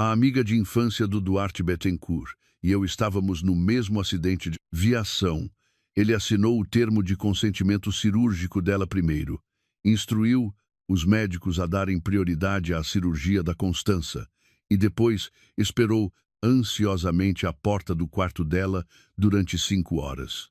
A amiga de infância do Duarte Bettencourt e eu estávamos no mesmo acidente de viação. Ele assinou o termo de consentimento cirúrgico dela primeiro. Instruiu os médicos a darem prioridade à cirurgia da Constança e depois esperou ansiosamente à porta do quarto dela durante 5 horas.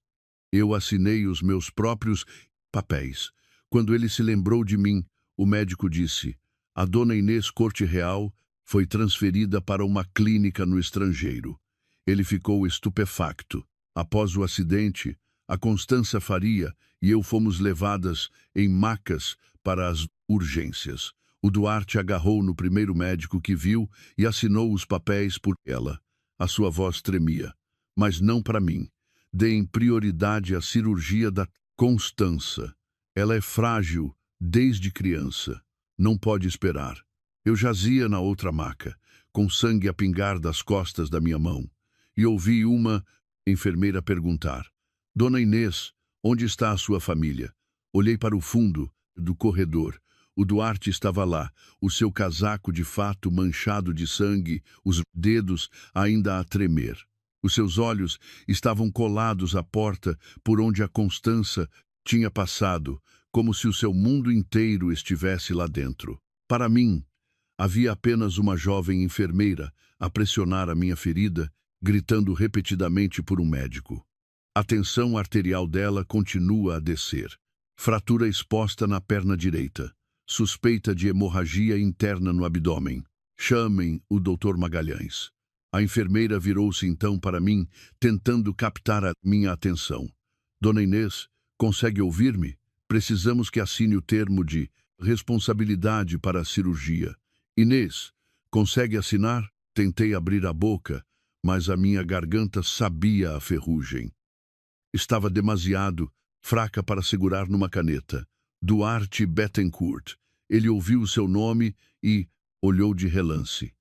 Eu assinei os meus próprios papéis. Quando ele se lembrou de mim, o médico disse: a dona Inês Corte Real foi transferida para uma clínica no estrangeiro. Ele ficou estupefacto. Após o acidente, a Constança Faria e eu fomos levadas em macas para as urgências. O Duarte agarrou no primeiro médico que viu e assinou os papéis por ela. A sua voz tremia. Mas não para mim. Deem prioridade à cirurgia da Constança. Ela é frágil desde criança. Não pode esperar. Eu jazia na outra maca, com sangue a pingar das costas da minha mão, e ouvi uma enfermeira perguntar: Dona Inês, onde está a sua família? Olhei para o fundo do corredor. O Duarte estava lá, o seu casaco de fato manchado de sangue, os dedos ainda a tremer. Os seus olhos estavam colados à porta por onde a Constança tinha passado, como se o seu mundo inteiro estivesse lá dentro. Para mim, havia apenas uma jovem enfermeira a pressionar a minha ferida, gritando repetidamente por um médico. A tensão arterial dela continua a descer. Fratura exposta na perna direita. Suspeita de hemorragia interna no abdômen. Chamem o Dr. Magalhães. A enfermeira virou-se então para mim, tentando captar a minha atenção. Dona Inês, consegue ouvir-me? Precisamos que assine o termo de responsabilidade para a cirurgia. Inês, consegue assinar? Tentei abrir a boca, mas a minha garganta sabia a ferrugem. Estava demasiado fraca para segurar numa caneta. Duarte Bettencourt. Ele ouviu o seu nome e olhou de relance.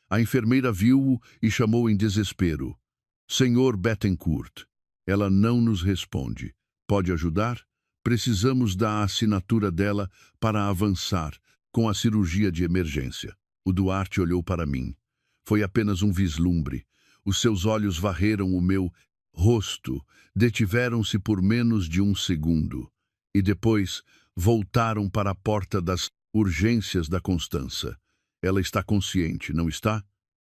A enfermeira viu-o e chamou em desespero. Senhor Bettencourt. Ela não nos responde. Pode ajudar? Precisamos da assinatura dela para avançar com a cirurgia de emergência. O Duarte olhou para mim. Foi apenas um vislumbre. Os seus olhos varreram o meu rosto, detiveram-se por menos de 1 segundo. E depois voltaram para a porta das urgências da Constança. Ela está consciente, não está?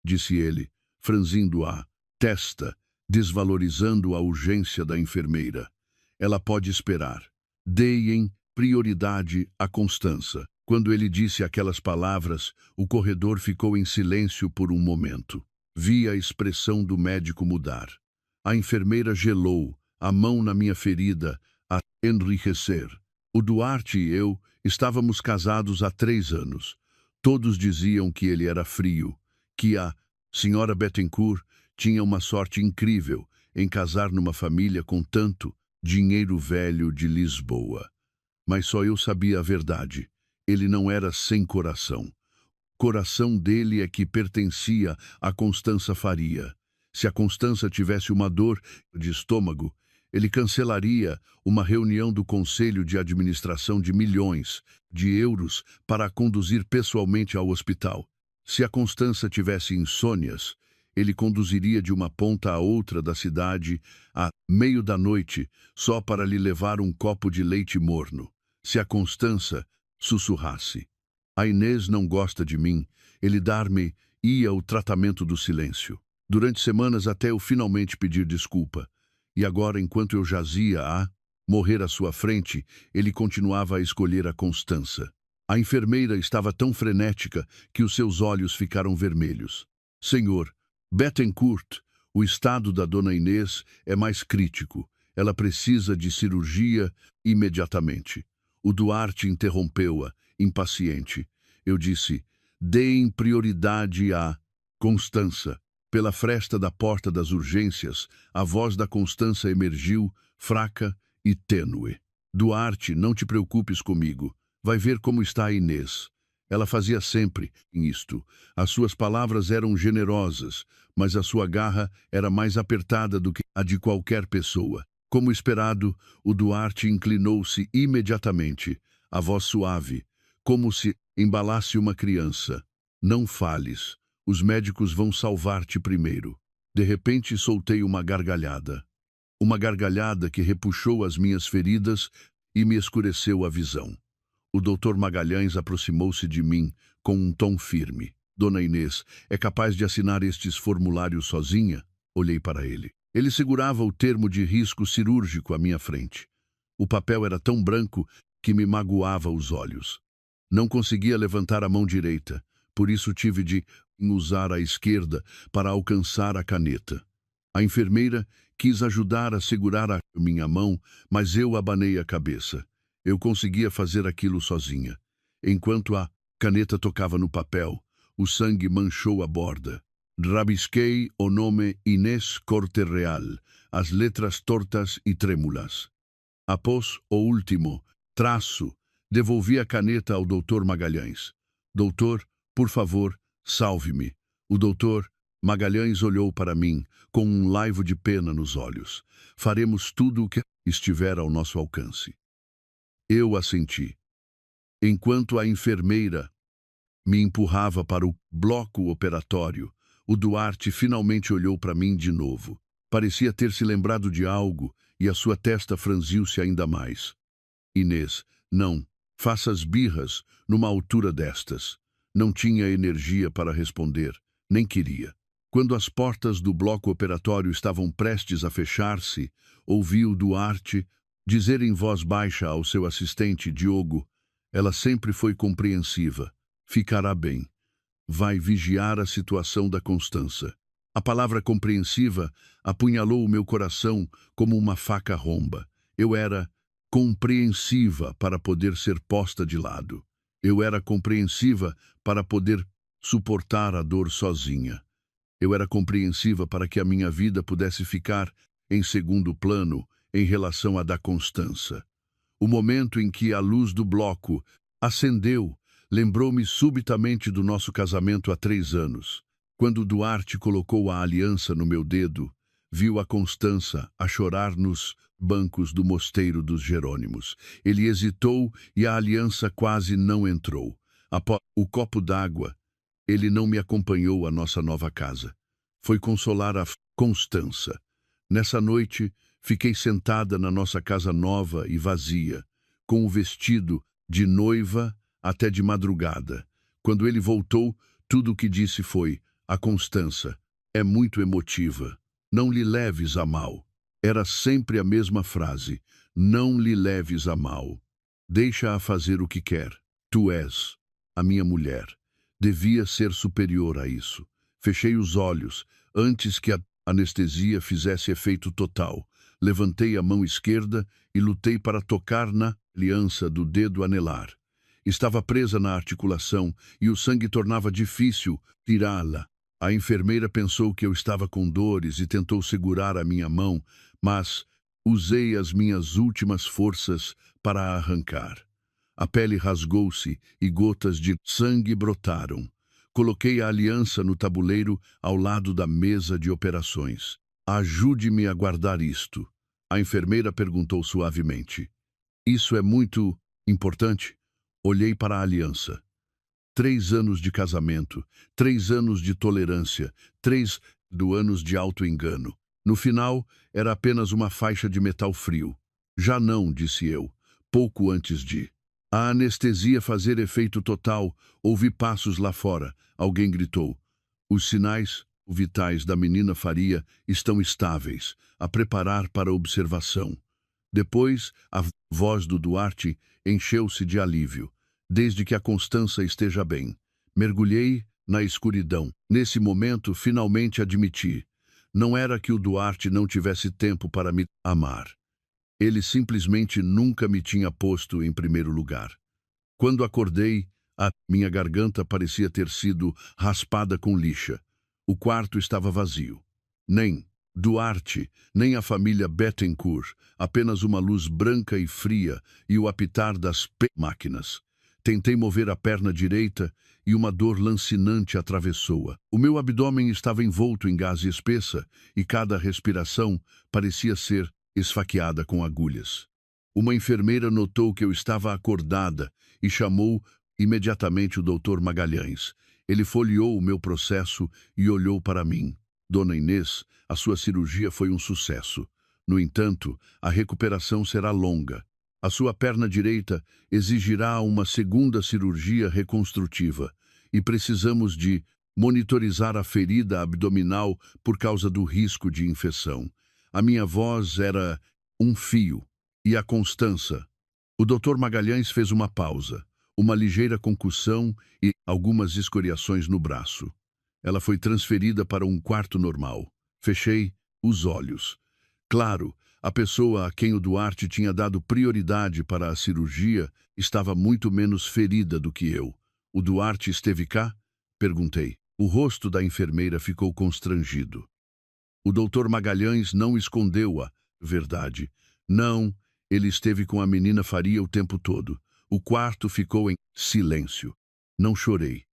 Disse ele, franzindo a testa, desvalorizando a urgência da enfermeira. Ela pode esperar. Deem prioridade à Constança. Quando ele disse aquelas palavras, o corredor ficou em silêncio por um momento. Vi a expressão do médico mudar. A enfermeira gelou, a mão na minha ferida, a enriquecer. O Duarte e eu estávamos casados há 3 anos. Todos diziam que ele era frio, que a senhora Bettencourt tinha uma sorte incrível em casar numa família com tanto dinheiro velho de Lisboa. Mas só eu sabia a verdade. Ele não era sem coração. O coração dele é que pertencia a Constança Faria. Se a Constança tivesse uma dor de estômago, ele cancelaria uma reunião do Conselho de Administração de milhões de euros para a conduzir pessoalmente ao hospital. Se a Constança tivesse insônias, ele conduziria de uma ponta a outra da cidade à meio da noite só para lhe levar um copo de leite morno. Se a Constança sussurrasse: a Inês não gosta de mim, ele dar-me-ia o tratamento do silêncio. Durante semanas até eu finalmente pedir desculpa. E agora, enquanto eu jazia a morrer à sua frente, ele continuava a escolher a Constança. A enfermeira estava tão frenética que os seus olhos ficaram vermelhos. Senhor Bettencourt, o estado da dona Inês é mais crítico. Ela precisa de cirurgia imediatamente. O Duarte interrompeu-a, impaciente. Eu disse: deem prioridade à Constança. Pela fresta da porta das urgências, a voz da Constança emergiu, fraca e tênue. Duarte, não te preocupes comigo. Vai ver como está a Inês. Ela fazia sempre isto. As suas palavras eram generosas, mas a sua garra era mais apertada do que a de qualquer pessoa. Como esperado, o Duarte inclinou-se imediatamente, a voz suave, como se embalasse uma criança. Não fales. Os médicos vão salvar-te primeiro. De repente soltei uma gargalhada. Uma gargalhada que repuxou as minhas feridas e me escureceu a visão. O doutor Magalhães aproximou-se de mim com um tom firme. Dona Inês, é capaz de assinar estes formulários sozinha? Olhei para ele. Ele segurava o termo de risco cirúrgico à minha frente. O papel era tão branco que me magoava os olhos. Não conseguia levantar a mão direita, por isso tive de usar a esquerda para alcançar a caneta. A enfermeira quis ajudar a segurar a minha mão, mas eu abanei a cabeça. Eu conseguia fazer aquilo sozinha. Enquanto a caneta tocava no papel, o sangue manchou a borda. Rabisquei o nome Inês Corte Real, as letras tortas e trêmulas. Após o último traço, devolvi a caneta ao doutor Magalhães. Doutor, por favor, salve-me. O doutor Magalhães olhou para mim com um laivo de pena nos olhos. Faremos tudo o que estiver ao nosso alcance. Eu assenti. Enquanto a enfermeira me empurrava para o bloco operatório, o Duarte finalmente olhou para mim de novo. Parecia ter se lembrado de algo e a sua testa franziu-se ainda mais. Inês, não, faça as birras numa altura destas. Não tinha energia para responder, nem queria. Quando as portas do bloco operatório estavam prestes a fechar-se, ouvi o Duarte dizer em voz baixa ao seu assistente, Diogo, ela sempre foi compreensiva. Ficará bem. Vai vigiar a situação da Constança. A palavra compreensiva apunhalou o meu coração como uma faca romba. Eu era compreensiva para poder ser posta de lado. Eu era compreensiva para poder suportar a dor sozinha. Eu era compreensiva para que a minha vida pudesse ficar em segundo plano em relação à da Constança. O momento em que a luz do bloco acendeu lembrou-me subitamente do nosso casamento há 3 anos. Quando Duarte colocou a aliança no meu dedo, viu a Constança a chorar nos bancos do Mosteiro dos Jerônimos. Ele hesitou e a aliança quase não entrou. Após o copo d'água, ele não me acompanhou à nossa nova casa. Foi consolar a Constança. Nessa noite, fiquei sentada na nossa casa nova e vazia, com o vestido de noiva até de madrugada. Quando ele voltou, tudo o que disse foi: a Constança é muito emotiva. Não lhe leves a mal. Era sempre a mesma frase. Não lhe leves a mal. Deixa-a fazer o que quer. Tu és a minha mulher. Devia ser superior a isso. Fechei os olhos antes que a anestesia fizesse efeito total. Levantei a mão esquerda e lutei para tocar na aliança do dedo anelar. Estava presa na articulação e o sangue tornava difícil tirá-la. A enfermeira pensou que eu estava com dores e tentou segurar a minha mão, mas usei as minhas últimas forças para a arrancar. A pele rasgou-se e gotas de sangue brotaram. Coloquei a aliança no tabuleiro ao lado da mesa de operações. Ajude-me a guardar isto. A enfermeira perguntou suavemente. Isso é muito importante? Olhei para a aliança. 3 anos de casamento, 3 anos de tolerância, 3 anos de auto-engano. No final, era apenas uma faixa de metal frio. Já não, disse eu, pouco antes de. A anestesia fazer efeito total, ouvi passos lá fora. Alguém gritou. Os sinais vitais da menina Faria estão estáveis, a preparar para observação. Depois, a voz do Duarte encheu-se de alívio. Desde que a Constança esteja bem. Mergulhei na escuridão. Nesse momento, finalmente admiti. Não era que o Duarte não tivesse tempo para me amar. Ele simplesmente nunca me tinha posto em primeiro lugar. Quando acordei, a minha garganta parecia ter sido raspada com lixa. O quarto estava vazio. Nem Duarte, nem a família Bettencourt, apenas uma luz branca e fria e o apitar das máquinas. Tentei mover a perna direita e uma dor lancinante atravessou-a. O meu abdômen estava envolto em gaze espessa e cada respiração parecia ser esfaqueada com agulhas. Uma enfermeira notou que eu estava acordada e chamou imediatamente o doutor Magalhães. Ele folheou o meu processo e olhou para mim. Dona Inês, a sua cirurgia foi um sucesso. No entanto, a recuperação será longa. A sua perna direita exigirá uma segunda cirurgia reconstrutiva e precisamos de monitorizar a ferida abdominal por causa do risco de infecção. A minha voz era um fio. E a Constança? O Dr. Magalhães fez uma pausa, uma ligeira concussão e algumas escoriações no braço. Ela foi transferida para um quarto normal. Fechei os olhos. Claro, a pessoa a quem o Duarte tinha dado prioridade para a cirurgia estava muito menos ferida do que eu. O Duarte esteve cá? Perguntei. O rosto da enfermeira ficou constrangido. O Dr. Magalhães não escondeu a verdade. Não, ele esteve com a menina Faria o tempo todo. O quarto ficou em silêncio. Não chorei.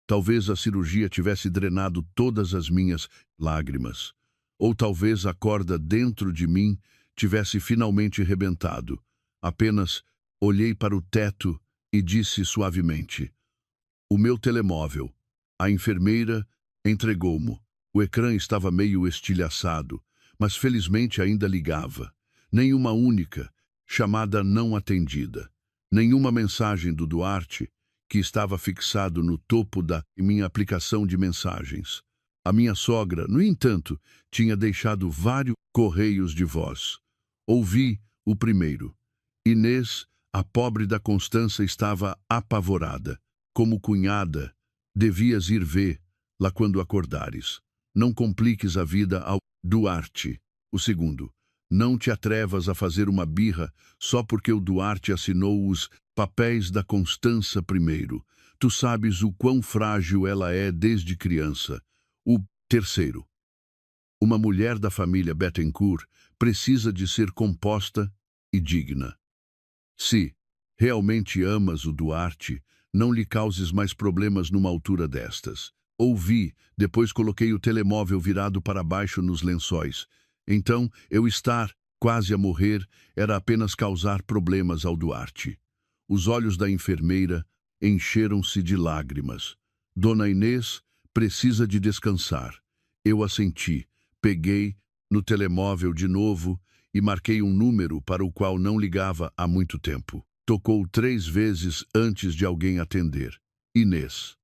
Talvez a cirurgia tivesse drenado todas as minhas lágrimas. Ou talvez a corda dentro de mim tivesse finalmente rebentado. Apenas olhei para o teto e disse suavemente: "O meu telemóvel." A enfermeira entregou-mo. O ecrã estava meio estilhaçado, mas felizmente ainda ligava. Nenhuma única chamada não atendida. Nenhuma mensagem do Duarte, que estava fixado no topo da minha aplicação de mensagens. A minha sogra, no entanto, tinha deixado vários correios de voz. Ouvi o primeiro. Inês, a pobre da Constança, estava apavorada. Como cunhada, devias ir vê-la quando acordares. Não compliques a vida ao Duarte. O segundo. Não te atrevas a fazer uma birra só porque o Duarte assinou os papéis da Constança primeiro. Tu sabes o quão frágil ela é desde criança. O terceiro. Uma mulher da família Bettencourt precisa de ser composta e digna. Se realmente amas o Duarte, não lhe causes mais problemas numa altura destas. Ouvi, depois coloquei o telemóvel virado para baixo nos lençóis. Então, eu estar quase a morrer era apenas causar problemas ao Duarte. Os olhos da enfermeira encheram-se de lágrimas. Dona Inês precisa de descansar. Eu assenti, peguei no telemóvel de novo e marquei um número para o qual não ligava há muito tempo. Tocou 3 vezes antes de alguém atender. Inês.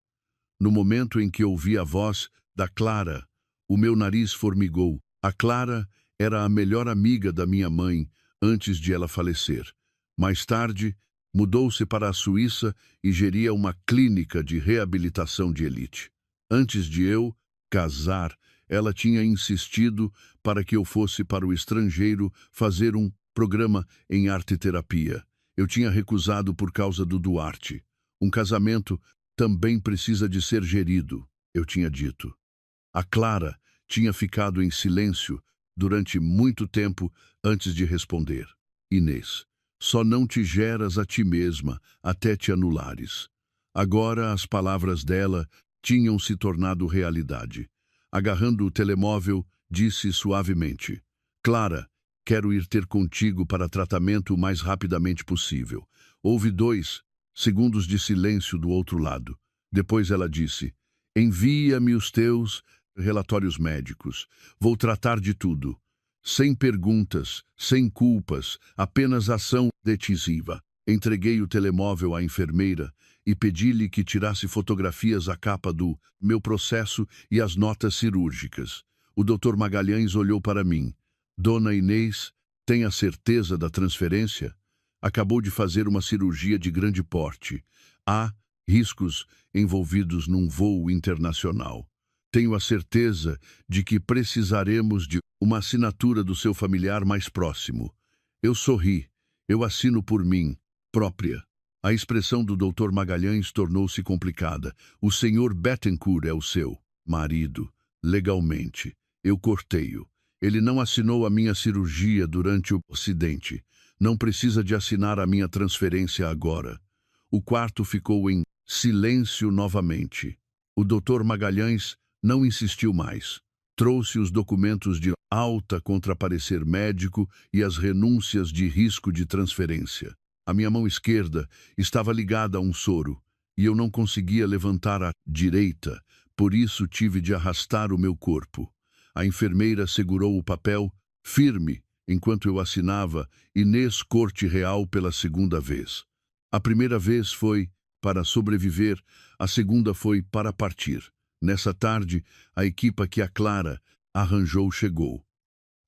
No momento em que ouvi a voz da Clara, o meu nariz formigou. A Clara era a melhor amiga da minha mãe antes de ela falecer. Mais tarde, mudou-se para a Suíça e geria uma clínica de reabilitação de elite. Antes de eu casar, ela tinha insistido para que eu fosse para o estrangeiro fazer um programa em arte-terapia. Eu tinha recusado por causa do Duarte. Um casamento também precisa de ser gerido, eu tinha dito. A Clara tinha ficado em silêncio durante muito tempo antes de responder. Inês, só não te geras a ti mesma até te anulares. Agora as palavras dela tinham se tornado realidade. Agarrando o telemóvel, disse suavemente: Clara, quero ir ter contigo para tratamento o mais rapidamente possível. Houve 2 segundos de silêncio do outro lado. Depois ela disse: envia-me os teus relatórios médicos. Vou tratar de tudo. Sem perguntas, sem culpas, apenas ação decisiva. Entreguei o telemóvel à enfermeira e pedi-lhe que tirasse fotografias à capa do meu processo e as notas cirúrgicas. O Dr. Magalhães olhou para mim. Dona Inês, tem a certeza da transferência? Acabou de fazer uma cirurgia de grande porte. Há riscos envolvidos num voo internacional. Tenho a certeza de que precisaremos de uma assinatura do seu familiar mais próximo. Eu sorri. Eu assino por mim, própria. A expressão do Dr. Magalhães tornou-se complicada. O Sr. Bettencourt é o seu marido, legalmente. Eu cortei-o. Ele não assinou a minha cirurgia durante o acidente. Não precisa de assinar a minha transferência agora. O quarto ficou em silêncio novamente. O Dr. Magalhães não insistiu mais. Trouxe os documentos de alta contra parecer médico e as renúncias de risco de transferência. A minha mão esquerda estava ligada a um soro. e eu não conseguia levantar a direita, por isso tive de arrastar o meu corpo. A enfermeira segurou o papel firme enquanto eu assinava Inês Corte Real pela segunda vez. A primeira vez foi para sobreviver, a segunda foi para partir. Nessa tarde, a equipa que a Clara arranjou chegou.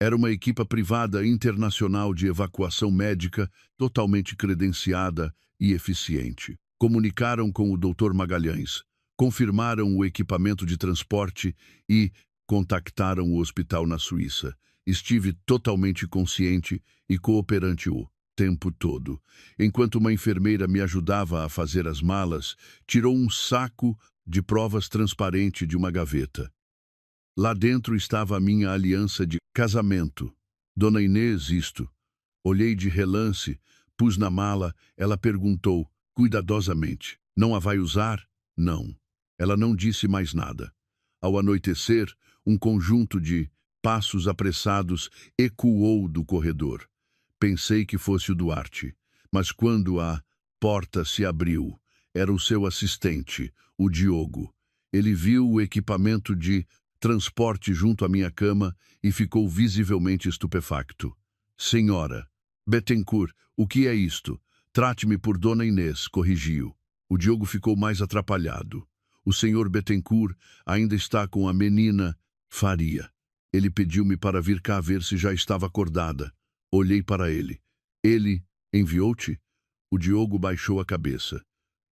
Era uma equipa privada internacional de evacuação médica totalmente credenciada e eficiente. Comunicaram com o Dr. Magalhães, confirmaram o equipamento de transporte e contactaram o hospital na Suíça. Estive totalmente consciente e cooperante o tempo todo. Enquanto uma enfermeira me ajudava a fazer as malas, tirou um saco de provas transparente de uma gaveta. Lá dentro estava a minha aliança de casamento. Dona Inês, isto. Olhei de relance, pus na mala, ela perguntou, cuidadosamente, não a vai usar? Não. Ela não disse mais nada. Ao anoitecer, um conjunto de passos apressados ecoou do corredor. Pensei que fosse o Duarte, mas quando a porta se abriu, era o seu assistente, o Diogo. Ele viu o equipamento de transporte junto à minha cama e ficou visivelmente estupefacto. Senhora, Bettencourt, o que é isto? Trate-me por Dona Inês, corrigiu. O Diogo ficou mais atrapalhado. O senhor Bettencourt ainda está com a menina Faria. Ele pediu-me para vir cá ver se já estava acordada. Olhei para ele. Ele enviou-te? O Diogo baixou a cabeça.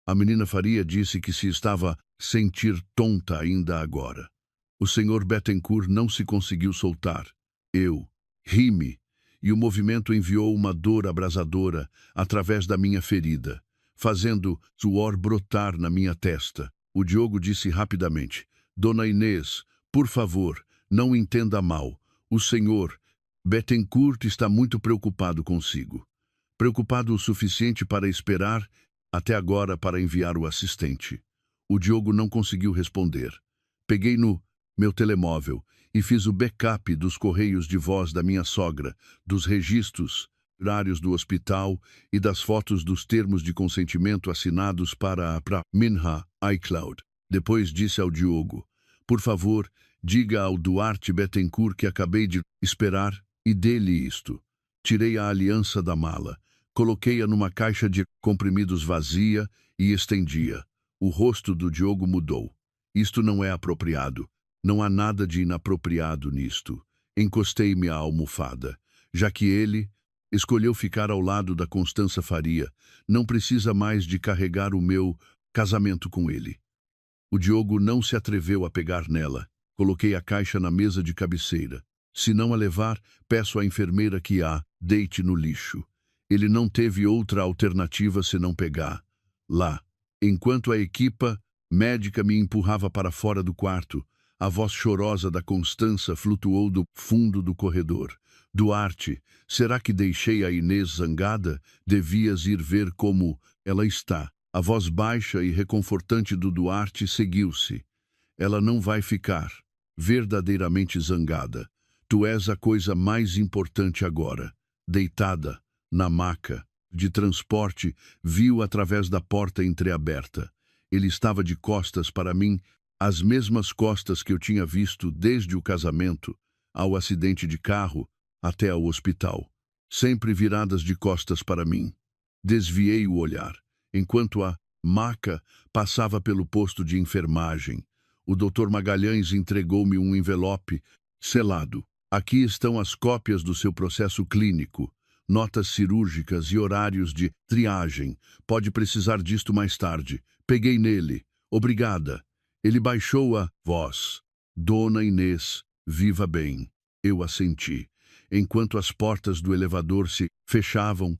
A menina Faria disse que se estava sentir tonta ainda agora. O senhor Bettencourt não se conseguiu soltar. Eu ri-me, e o movimento enviou uma dor abrasadora através da minha ferida, fazendo suor brotar na minha testa. O Diogo disse rapidamente, Dona Inês, por favor, não entenda mal. O senhor Bettencourt está muito preocupado consigo. Preocupado o suficiente para esperar até agora para enviar o assistente. O Diogo não conseguiu responder. Peguei no meu telemóvel e fiz o backup dos correios de voz da minha sogra, dos registros horários do hospital e das fotos dos termos de consentimento assinados para Minha iCloud. Depois disse ao Diogo, por favor, diga ao Duarte Bettencourt que acabei de esperar e dê-lhe isto. Tirei a aliança da mala, coloquei-a numa caixa de comprimidos vazia e estendia. O rosto do Diogo mudou. Isto não é apropriado. Não há nada de inapropriado nisto. Encostei-me à almofada, já que ele escolheu ficar ao lado da Constança Faria. Não precisa mais de carregar o meu casamento com ele. O Diogo não se atreveu a pegar nela. Coloquei a caixa na mesa de cabeceira. Se não a levar, peço à enfermeira que a deite no lixo. Ele não teve outra alternativa senão pegar. Lá, enquanto a equipa médica me empurrava para fora do quarto, a voz chorosa da Constança flutuou do fundo do corredor. Duarte, será que deixei a Inês zangada? Devias ir ver como ela está. A voz baixa e reconfortante do Duarte seguiu-se. Ela não vai ficar verdadeiramente zangada. Tu és a coisa mais importante agora. Deitada, na maca de transporte, viu através da porta entreaberta. Ele estava de costas para mim, as mesmas costas que eu tinha visto desde o casamento, ao acidente de carro, até ao hospital. Sempre viradas de costas para mim. Desviei o olhar, enquanto a maca passava pelo posto de enfermagem. O Dr. Magalhães entregou-me um envelope selado. Aqui estão as cópias do seu processo clínico, notas cirúrgicas e horários de triagem. Pode precisar disto mais tarde. Peguei nele. Obrigada. Ele baixou a voz. Dona Inês, viva bem. Eu assenti. Enquanto as portas do elevador se fechavam,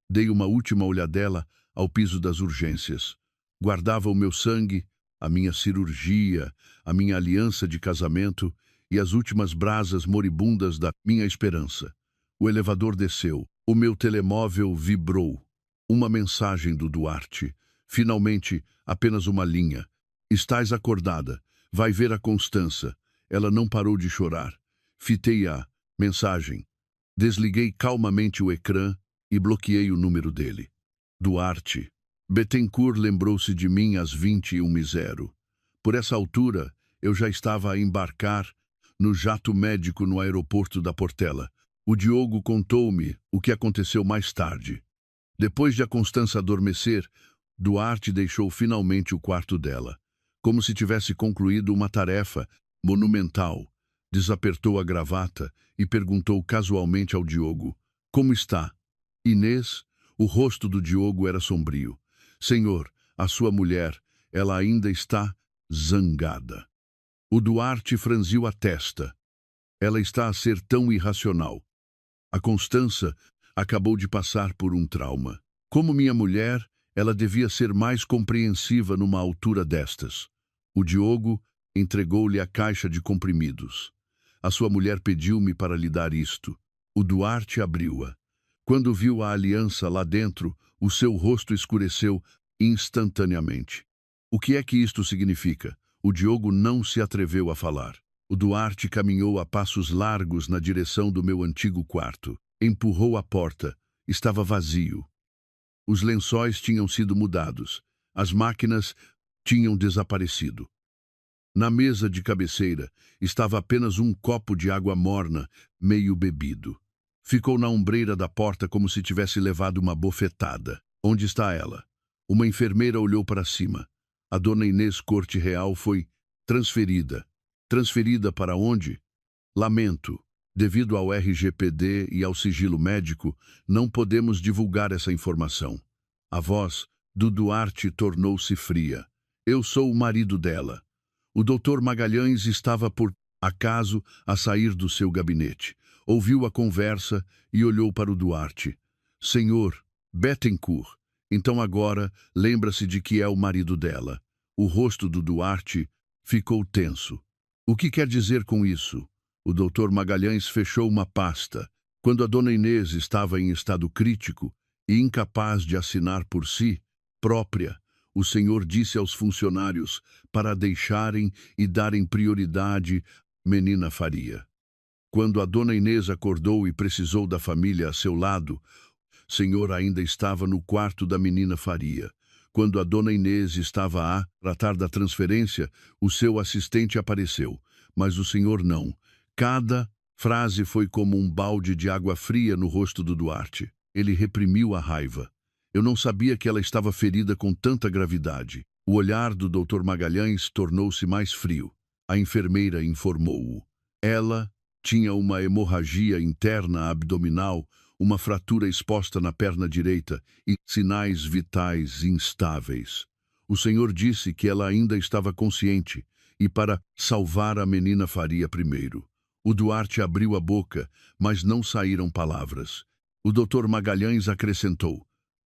dei uma última olhadela ao piso das urgências. Guardava o meu sangue, a minha cirurgia, a minha aliança de casamento e as últimas brasas moribundas da minha esperança. O elevador desceu. O meu telemóvel vibrou. Uma mensagem do Duarte. Finalmente, apenas uma linha. Estás acordada. Vai ver a Constança. Ela não parou de chorar. Fitei a mensagem. Desliguei calmamente o ecrã e bloqueei o número dele. Duarte Bettencourt lembrou-se de mim às 21h. Por essa altura, eu já estava a embarcar no jato médico no aeroporto da Portela. O Diogo contou-me o que aconteceu mais tarde. Depois de a Constança adormecer, Duarte deixou finalmente o quarto dela. Como se tivesse concluído uma tarefa monumental, desapertou a gravata e perguntou casualmente ao Diogo: "Como está?" Inês, o rosto do Diogo era sombrio. "Senhor, a sua mulher, ela ainda está zangada." O Duarte franziu a testa. "Ela está a ser tão irracional. A Constança acabou de passar por um trauma. Como minha mulher, ela devia ser mais compreensiva numa altura destas." O Diogo entregou-lhe a caixa de comprimidos. "A sua mulher pediu-me para lhe dar isto." O Duarte abriu-a. Quando viu a aliança lá dentro, o seu rosto escureceu instantaneamente. "O que é que isto significa?" O Diogo não se atreveu a falar. O Duarte caminhou a passos largos na direção do meu antigo quarto. Empurrou a porta. Estava vazio. Os lençóis tinham sido mudados. As máquinas tinham desaparecido. Na mesa de cabeceira estava apenas um copo de água morna, meio bebido. Ficou na ombreira da porta como se tivesse levado uma bofetada. "Onde está ela?" Uma enfermeira olhou para cima. A dona Inês Corte Real foi transferida. Transferida para onde? Lamento. Devido ao RGPD e ao sigilo médico, não podemos divulgar essa informação. A voz do Duarte tornou-se fria. "Eu sou o marido dela." O doutor Magalhães estava por acaso a sair do seu gabinete. Ouviu a conversa e olhou para o Duarte. "Senhor Bettencourt, então agora lembra-se de que é o marido dela." O rosto do Duarte ficou tenso. "O que quer dizer com isso?" O doutor Magalhães fechou uma pasta. Quando a dona Inês estava em estado crítico e incapaz de assinar por si própria, o senhor disse aos funcionários para a deixarem e darem prioridade à menina Faria. Quando a dona Inês acordou e precisou da família a seu lado, o senhor ainda estava no quarto da menina Faria. Quando a dona Inês estava a tratar da transferência, o seu assistente apareceu, mas o senhor não. Cada frase foi como um balde de água fria no rosto do Duarte. Ele reprimiu a raiva. Eu não sabia que ela estava ferida com tanta gravidade. O olhar do Dr. Magalhães tornou-se mais frio. A enfermeira informou-o. Ela tinha uma hemorragia interna abdominal, uma fratura exposta na perna direita e sinais vitais instáveis. O senhor disse que ela ainda estava consciente e para salvar a menina Faria primeiro. O Duarte abriu a boca, mas não saíram palavras. O Dr. Magalhães acrescentou: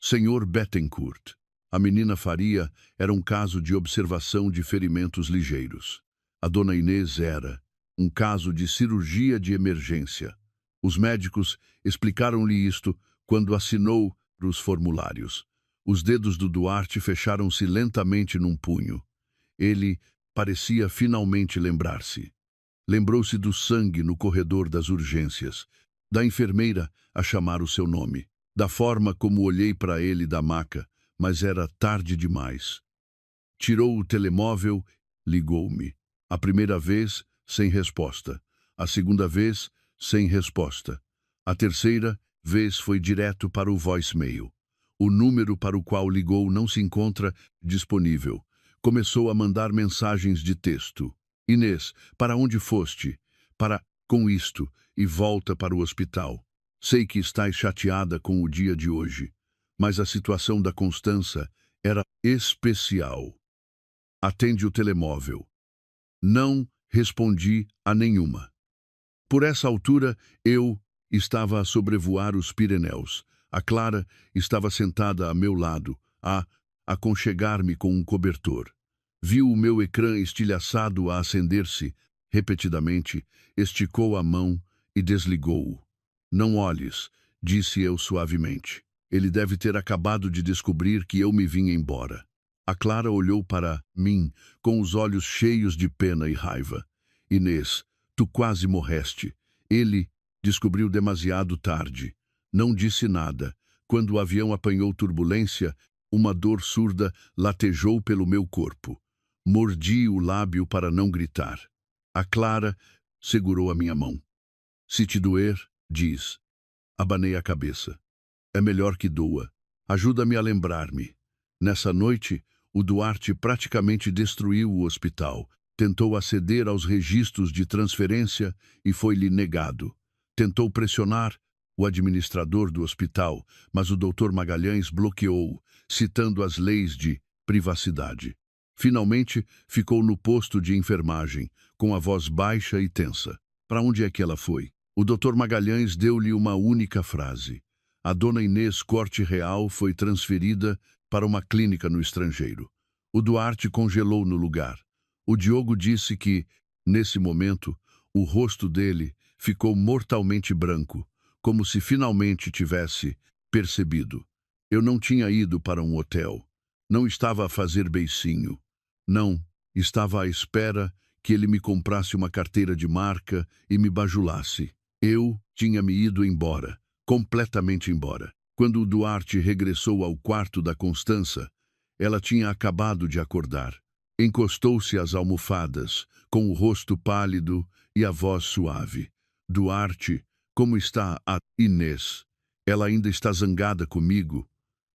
"Senhor Bettencourt, a menina Faria era um caso de observação de ferimentos ligeiros. A dona Inês era um caso de cirurgia de emergência. Os médicos explicaram-lhe isto quando assinou os formulários." Os dedos do Duarte fecharam-se lentamente num punho. Ele parecia finalmente lembrar-se. Lembrou-se do sangue no corredor das urgências, da enfermeira a chamar o seu nome, da forma como olhei para ele da maca, mas era tarde demais. Tirou o telemóvel, ligou-me. A primeira vez, sem resposta. A segunda vez, sem resposta. A terceira vez foi direto para o voicemail. O número para o qual ligou não se encontra disponível. Começou a mandar mensagens de texto. "Inês, para onde foste? Para com isto e volta para o hospital. Sei que estás chateada com o dia de hoje, mas a situação da Constança era especial. Atende o telemóvel." Não respondi a nenhuma. Por essa altura, eu estava a sobrevoar os Pirineus. A Clara estava sentada a meu lado, a aconchegar-me com um cobertor. Viu o meu ecrã estilhaçado a acender-se repetidamente, esticou a mão e desligou-o. "Não olhes", disse eu suavemente. "Ele deve ter acabado de descobrir que eu me vim embora." A Clara olhou para mim com os olhos cheios de pena e raiva. "Inês, tu quase morreste. Ele descobriu demasiado tarde. Não disse nada. Quando o avião apanhou turbulência, Uma dor surda latejou pelo meu corpo. Mordi o lábio para não gritar. A Clara segurou a minha mão. Se te doer, diz. Abanei a cabeça. É melhor que doa. Ajuda-me a lembrar-me. Nessa noite, o Duarte praticamente destruiu o hospital. Tentou aceder aos registros de transferência e foi-lhe negado. Tentou pressionar o administrador do hospital, mas o Dr. Magalhães bloqueou, citando as leis de privacidade. Finalmente, ficou no posto de enfermagem, com a voz baixa e tensa. Para onde é que ela foi? O Dr. Magalhães deu-lhe uma única frase. A dona Inês Corte Real foi transferida para uma clínica no estrangeiro. O Duarte congelou no lugar. O Diogo disse que, nesse momento, o rosto dele ficou mortalmente branco, como se finalmente tivesse percebido. Eu não tinha ido para um hotel. Não estava a fazer beicinho. Não, estava à espera que ele me comprasse uma carteira de marca e me bajulasse. Eu tinha me ido embora, completamente embora. Quando o Duarte regressou ao quarto da Constança, ela tinha acabado de acordar. Encostou-se às almofadas, com o rosto pálido e a voz suave. Duarte, como está a Inês? Ela ainda está zangada comigo?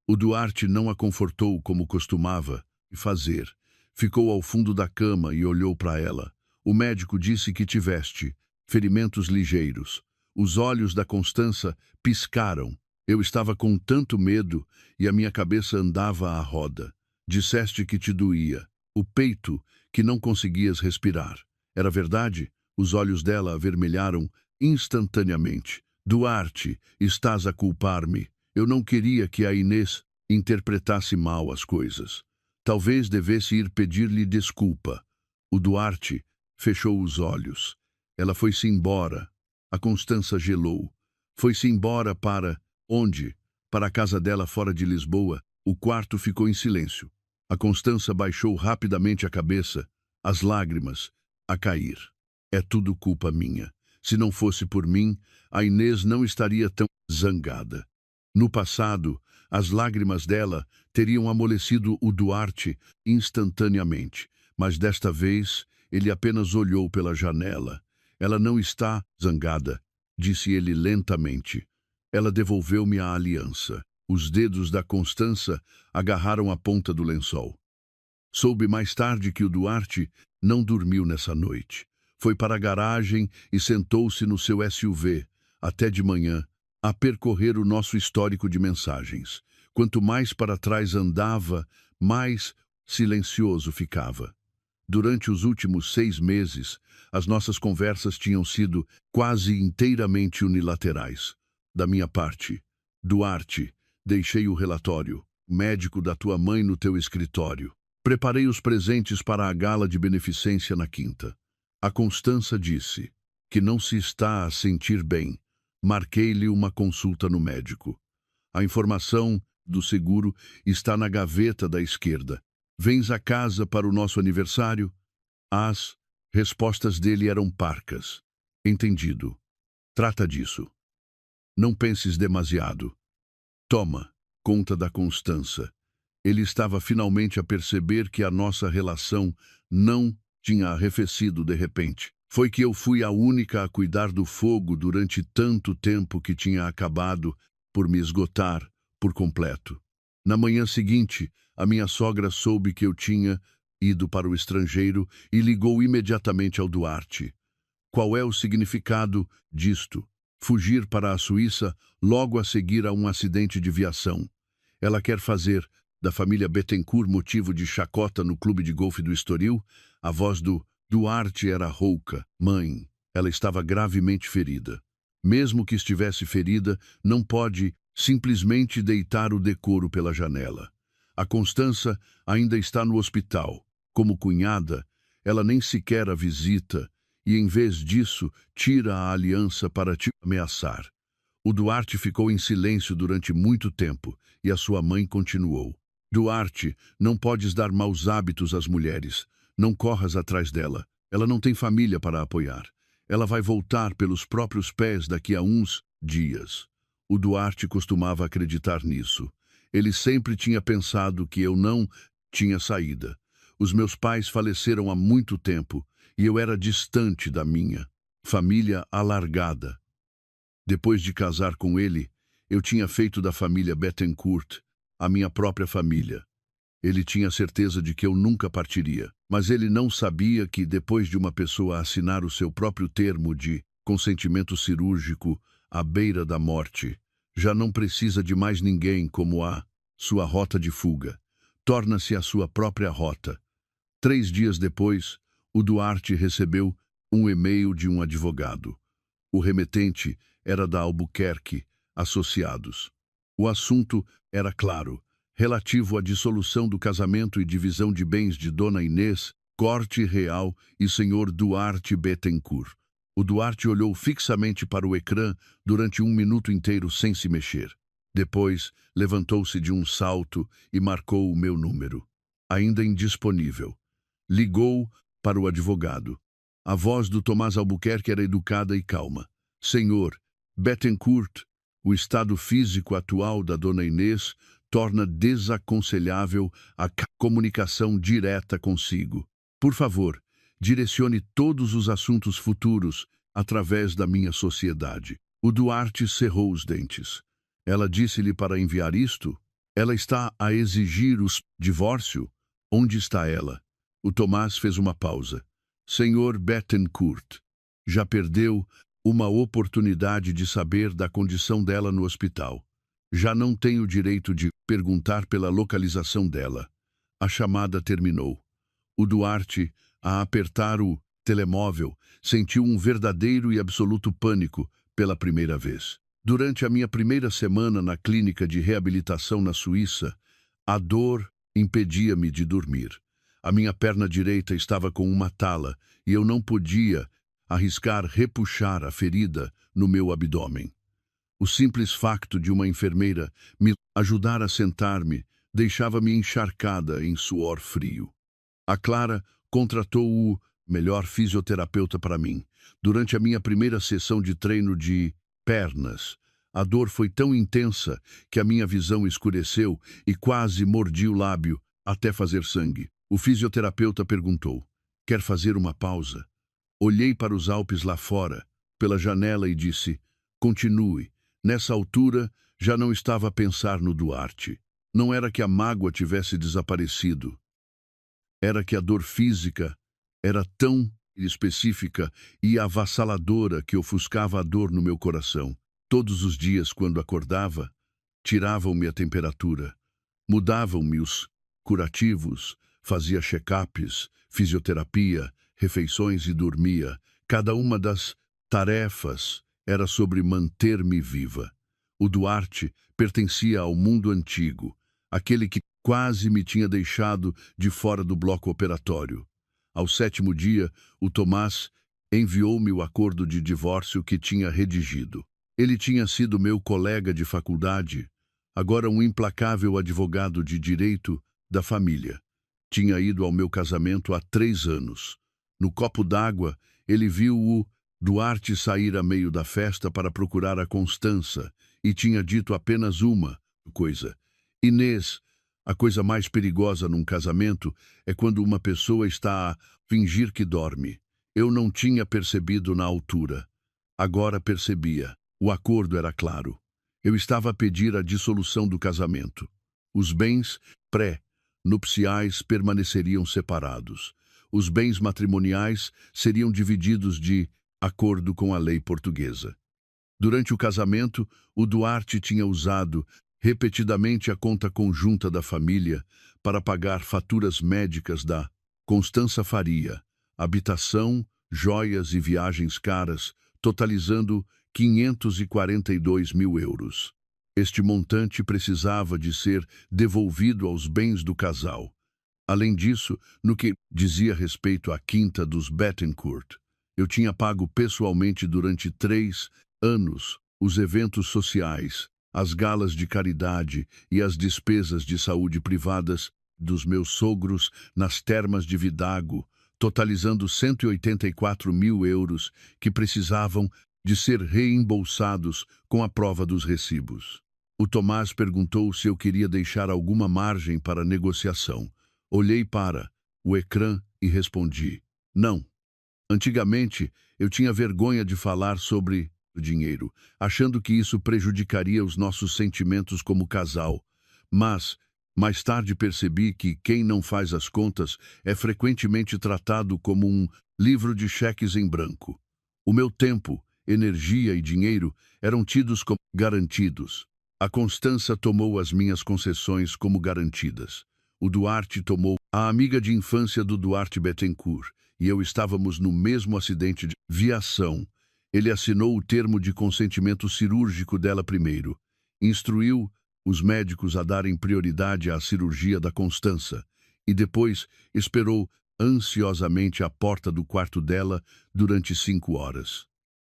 O Duarte não a confortou como costumava fazer. Ficou ao fundo da cama e olhou para ela. O médico disse que tiveste ferimentos ligeiros. Os olhos da Constança piscaram. Eu estava com tanto medo e a minha cabeça andava à roda. Disseste que te doía. O peito, que não conseguias respirar. Era verdade? Os olhos dela avermelharam instantaneamente. Duarte, estás a culpar-me. Eu não queria que a Inês interpretasse mal as coisas. Talvez devesse ir pedir-lhe desculpa. O Duarte fechou os olhos. Ela foi-se embora. A Constança gelou. Foi-se embora para... onde? Para a casa dela fora de Lisboa. O quarto ficou em silêncio. A Constança baixou rapidamente a cabeça, as lágrimas a cair. É tudo culpa minha. Se não fosse por mim, a Inês não estaria tão zangada. No passado, as lágrimas dela teriam amolecido o Duarte instantaneamente, mas desta vez ele apenas olhou pela janela. Ela não está zangada, disse ele lentamente. Ela devolveu-me a aliança. Os dedos da Constança agarraram a ponta do lençol. Soube mais tarde que o Duarte não dormiu nessa noite. Foi para a garagem e sentou-se no seu SUV, até de manhã, a percorrer o nosso histórico de mensagens. Quanto mais para trás andava, mais silencioso ficava. Durante os últimos 6 meses, as nossas conversas tinham sido quase inteiramente unilaterais. Da minha parte, Duarte, deixei o relatório médico da tua mãe no teu escritório. Preparei os presentes para a gala de beneficência na quinta. A Constança disse que não se está a sentir bem. Marquei-lhe uma consulta no médico. A informação do seguro está na gaveta da esquerda. Vens a casa para o nosso aniversário? As respostas dele eram parcas. Entendido. Trata disso. Não penses demasiado. Toma conta da Constança. Ele estava finalmente a perceber que a nossa relação não tinha arrefecido de repente. Foi que eu fui a única a cuidar do fogo durante tanto tempo que tinha acabado por me esgotar por completo. Na manhã seguinte, a minha sogra soube que eu tinha ido para o estrangeiro e ligou imediatamente ao Duarte. Qual é o significado disto? Fugir para a Suíça logo a seguir a um acidente de viação. Ela quer fazer da família Bettencourt motivo de chacota no clube de golfe do Estoril. A voz do Duarte era rouca. Mãe, ela estava gravemente ferida. Mesmo que estivesse ferida, não pode simplesmente deitar o decoro pela janela. A Constança ainda está no hospital. Como cunhada, ela nem sequer a visita e, em vez disso, tira a aliança para te ameaçar. O Duarte ficou em silêncio durante muito tempo e a sua mãe continuou. Duarte, não podes dar maus hábitos às mulheres. Não corras atrás dela. Ela não tem família para apoiar. Ela vai voltar pelos próprios pés daqui a uns dias. O Duarte costumava acreditar nisso. Ele sempre tinha pensado que eu não tinha saída. Os meus pais faleceram há muito tempo e eu era distante da minha família alargada. Depois de casar com ele, eu tinha feito da família Bettencourt a minha própria família. Ele tinha certeza de que eu nunca partiria, mas ele não sabia que, depois de uma pessoa assinar o seu próprio termo de consentimento cirúrgico à beira da morte, já não precisa de mais ninguém como a sua rota de fuga. Torna-se a sua própria rota. 3 dias depois, o Duarte recebeu um e-mail de um advogado. O remetente era da Albuquerque Associados. O assunto era claro, relativo à dissolução do casamento e divisão de bens de Dona Inês, Corte Real e Senhor Duarte Bettencourt. O Duarte olhou fixamente para o ecrã durante 1 minuto inteiro sem se mexer. Depois, levantou-se de um salto e marcou o meu número. Ainda indisponível. Ligou para o advogado. A voz do Tomás Albuquerque era educada e calma. Senhor Bettencourt, o estado físico atual da Dona Inês torna desaconselhável a comunicação direta consigo. Por favor, direcione todos os assuntos futuros através da minha sociedade. O Duarte cerrou os dentes. Ela disse-lhe para enviar isto? Ela está a exigir o divórcio? Onde está ela? O Tomás fez uma pausa. Senhor Bettencourt, já perdeu uma oportunidade de saber da condição dela no hospital. Já não tem o direito de perguntar pela localização dela. A chamada terminou. O Duarte, a apertar o telemóvel, sentiu um verdadeiro e absoluto pânico pela primeira vez. Durante a minha primeira semana na clínica de reabilitação na Suíça, a dor impedia-me de dormir. A minha perna direita estava com uma tala e eu não podia arriscar repuxar a ferida no meu abdômen. O simples facto de uma enfermeira me ajudar a sentar-me deixava-me encharcada em suor frio. A Clara contratou o melhor fisioterapeuta para mim. Durante a minha primeira sessão de treino de pernas, a dor foi tão intensa que a minha visão escureceu e quase mordi o lábio até fazer sangue. O fisioterapeuta perguntou: quer fazer uma pausa? Olhei para os Alpes lá fora, pela janela e disse: continue. Nessa altura, já não estava a pensar no Duarte. Não era que a mágoa tivesse desaparecido. Era que a dor física era tão específica e avassaladora que ofuscava a dor no meu coração. Todos os dias, quando acordava, tiravam-me a temperatura, mudavam-me os curativos, fazia check-ups, fisioterapia, refeições e dormia. Cada uma das tarefas era sobre manter-me viva. O Duarte pertencia ao mundo antigo, aquele que quase me tinha deixado de fora do bloco operatório. Ao 7º dia, o Tomás enviou-me o acordo de divórcio que tinha redigido. Ele tinha sido meu colega de faculdade, agora um implacável advogado de direito da família. Tinha ido ao meu casamento há 3 anos. No copo d'água, ele viu o Duarte sair a meio da festa para procurar a Constança e tinha dito apenas uma coisa: Inês, a coisa mais perigosa num casamento é quando uma pessoa está a fingir que dorme. Eu não tinha percebido na altura. Agora percebia. O acordo era claro. Eu estava a pedir a dissolução do casamento. Os bens pré-nupciais permaneceriam separados. Os bens matrimoniais seriam divididos de acordo com a lei portuguesa. Durante o casamento, o Duarte tinha usado repetidamente a conta conjunta da família para pagar faturas médicas da Constança Faria, habitação, joias e viagens caras, totalizando 542 mil euros. Este montante precisava de ser devolvido aos bens do casal. Além disso, no que dizia respeito à quinta dos Bettencourt, eu tinha pago pessoalmente durante 3 anos os eventos sociais, as galas de caridade e as despesas de saúde privadas dos meus sogros nas termas de Vidago, totalizando 184 mil euros que precisavam de ser reembolsados com a prova dos recibos. O Tomás perguntou se eu queria deixar alguma margem para negociação. Olhei para o ecrã e respondi: não. Antigamente, eu tinha vergonha de falar sobre o dinheiro, achando que isso prejudicaria os nossos sentimentos como casal. Mas, mais tarde percebi que quem não faz as contas é frequentemente tratado como um livro de cheques em branco. O meu tempo, energia e dinheiro eram tidos como garantidos. A Constança tomou as minhas concessões como garantidas. O Duarte tomou a amiga de infância do Duarte Bettencourt, e eu estávamos no mesmo acidente de viação. Ele assinou o termo de consentimento cirúrgico dela primeiro. Instruiu os médicos a darem prioridade à cirurgia da Constança e depois esperou ansiosamente à porta do quarto dela durante 5 horas.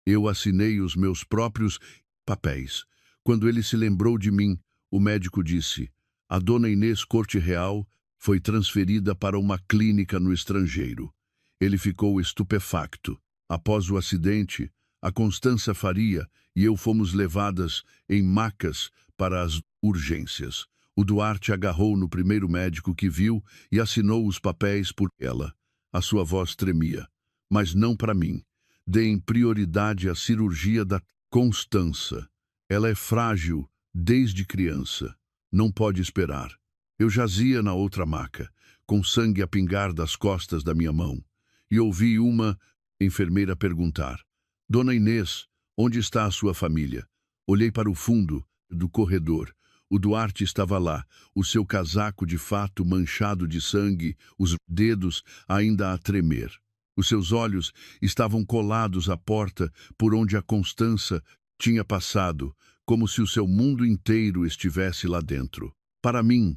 Eu assinei os meus próprios papéis. Quando ele se lembrou de mim, o médico disse: a dona Inês Corte Real foi transferida para uma clínica no estrangeiro. Ele ficou estupefacto. Após o acidente, a Constança Faria e eu fomos levadas em macas para as urgências. O Duarte agarrou no primeiro médico que viu e assinou os papéis por ela. A sua voz tremia. Mas não para mim. Deem prioridade à cirurgia da Constança. Ela é frágil desde criança. Não pode esperar. Eu jazia na outra maca, com sangue a pingar das costas da minha mão, e ouvi uma enfermeira perguntar: Dona Inês, onde está a sua família? Olhei para o fundo do corredor. O Duarte estava lá, o seu casaco de fato manchado de sangue, os dedos ainda a tremer. Os seus olhos estavam colados à porta por onde a Constança tinha passado, como se o seu mundo inteiro estivesse lá dentro. Para mim,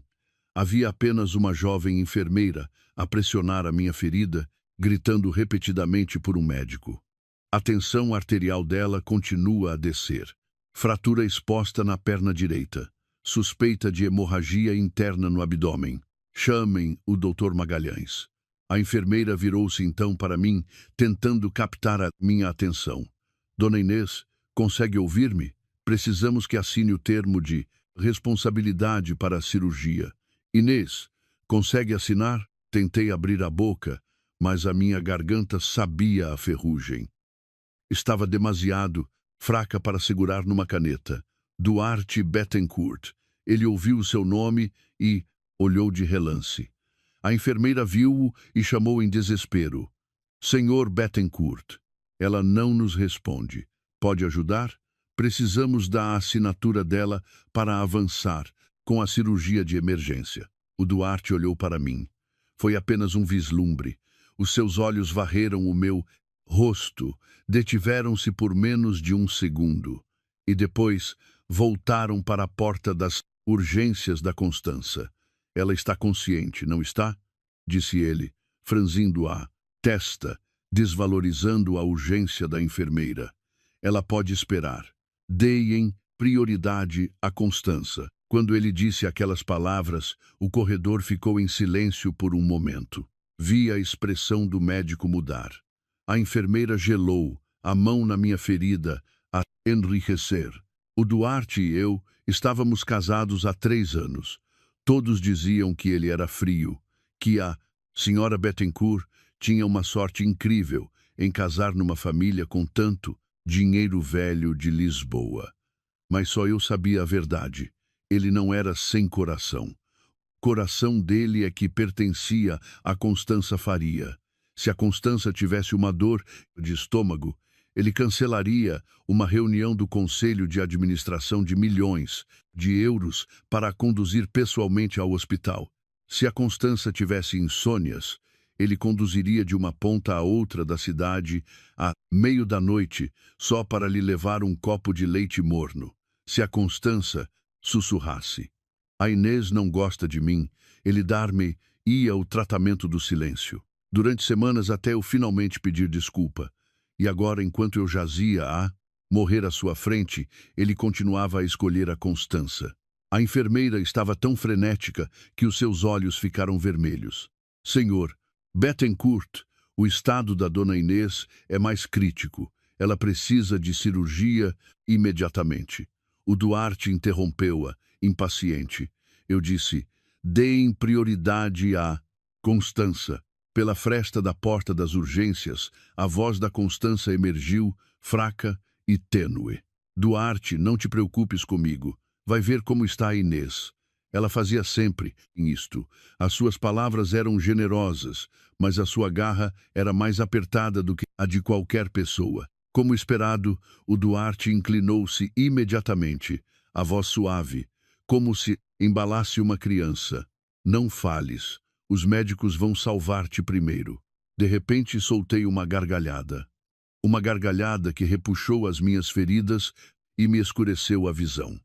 havia apenas uma jovem enfermeira a pressionar a minha ferida, gritando repetidamente por um médico. A tensão arterial dela continua a descer. Fratura exposta na perna direita. Suspeita de hemorragia interna no abdômen. Chamem o Dr. Magalhães. A enfermeira virou-se então para mim, tentando captar a minha atenção. Dona Inês, consegue ouvir-me? Precisamos que assine o termo de responsabilidade para a cirurgia. Inês, consegue assinar? Tentei abrir a boca, mas a minha garganta sabia a ferrugem. Estava demasiado fraca para segurar numa caneta. Duarte Bettencourt. Ele ouviu o seu nome e olhou de relance. A enfermeira viu-o e chamou em desespero. Senhor Bettencourt. Ela não nos responde. Pode ajudar? Precisamos da assinatura dela para avançar com a cirurgia de emergência. O Duarte olhou para mim. Foi apenas um vislumbre. Os seus olhos varreram o meu rosto, detiveram-se por menos de um segundo e depois voltaram para a porta das urgências da Constança. Ela está consciente, não está? Disse ele, franzindo a testa, desvalorizando a urgência da enfermeira. Ela pode esperar. Deem prioridade à Constança. Quando ele disse aquelas palavras, o corredor ficou em silêncio por um momento. Vi a expressão do médico mudar. A enfermeira gelou, a mão na minha ferida, a enriquecer. O Duarte e eu estávamos casados há 3 anos. Todos diziam que ele era frio, que a senhora Bettencourt tinha uma sorte incrível em casar numa família com tanto dinheiro velho de Lisboa. Mas só eu sabia a verdade. Ele não era sem coração. O coração dele é que pertencia a Constança Faria. Se a Constança tivesse uma dor de estômago, ele cancelaria uma reunião do Conselho de Administração de milhões de euros para a conduzir pessoalmente ao hospital. Se a Constança tivesse insônias, ele conduziria de uma ponta a outra da cidade à meio da noite só para lhe levar um copo de leite morno. Se a Constança sussurrasse: a Inês não gosta de mim, ele dar-me-ia o tratamento do silêncio. Durante semanas até eu finalmente pedir desculpa. E agora, enquanto eu jazia a morrer à sua frente, ele continuava a escolher a Constança. A enfermeira estava tão frenética que os seus olhos ficaram vermelhos. Senhor Bettencourt, o estado da dona Inês é mais crítico. Ela precisa de cirurgia imediatamente. O Duarte interrompeu-a, impaciente. Eu disse: deem prioridade a Constança. Pela fresta da porta das urgências, a voz da Constança emergiu, fraca e tênue. Duarte, não te preocupes comigo. Vai ver como está a Inês. Ela fazia sempre isto. As suas palavras eram generosas, mas a sua garra era mais apertada do que a de qualquer pessoa. Como esperado, o Duarte inclinou-se imediatamente, a voz suave, como se embalasse uma criança. Não fales. Os médicos vão salvar-te primeiro. De repente soltei uma gargalhada. Uma gargalhada que repuxou as minhas feridas e me escureceu a visão.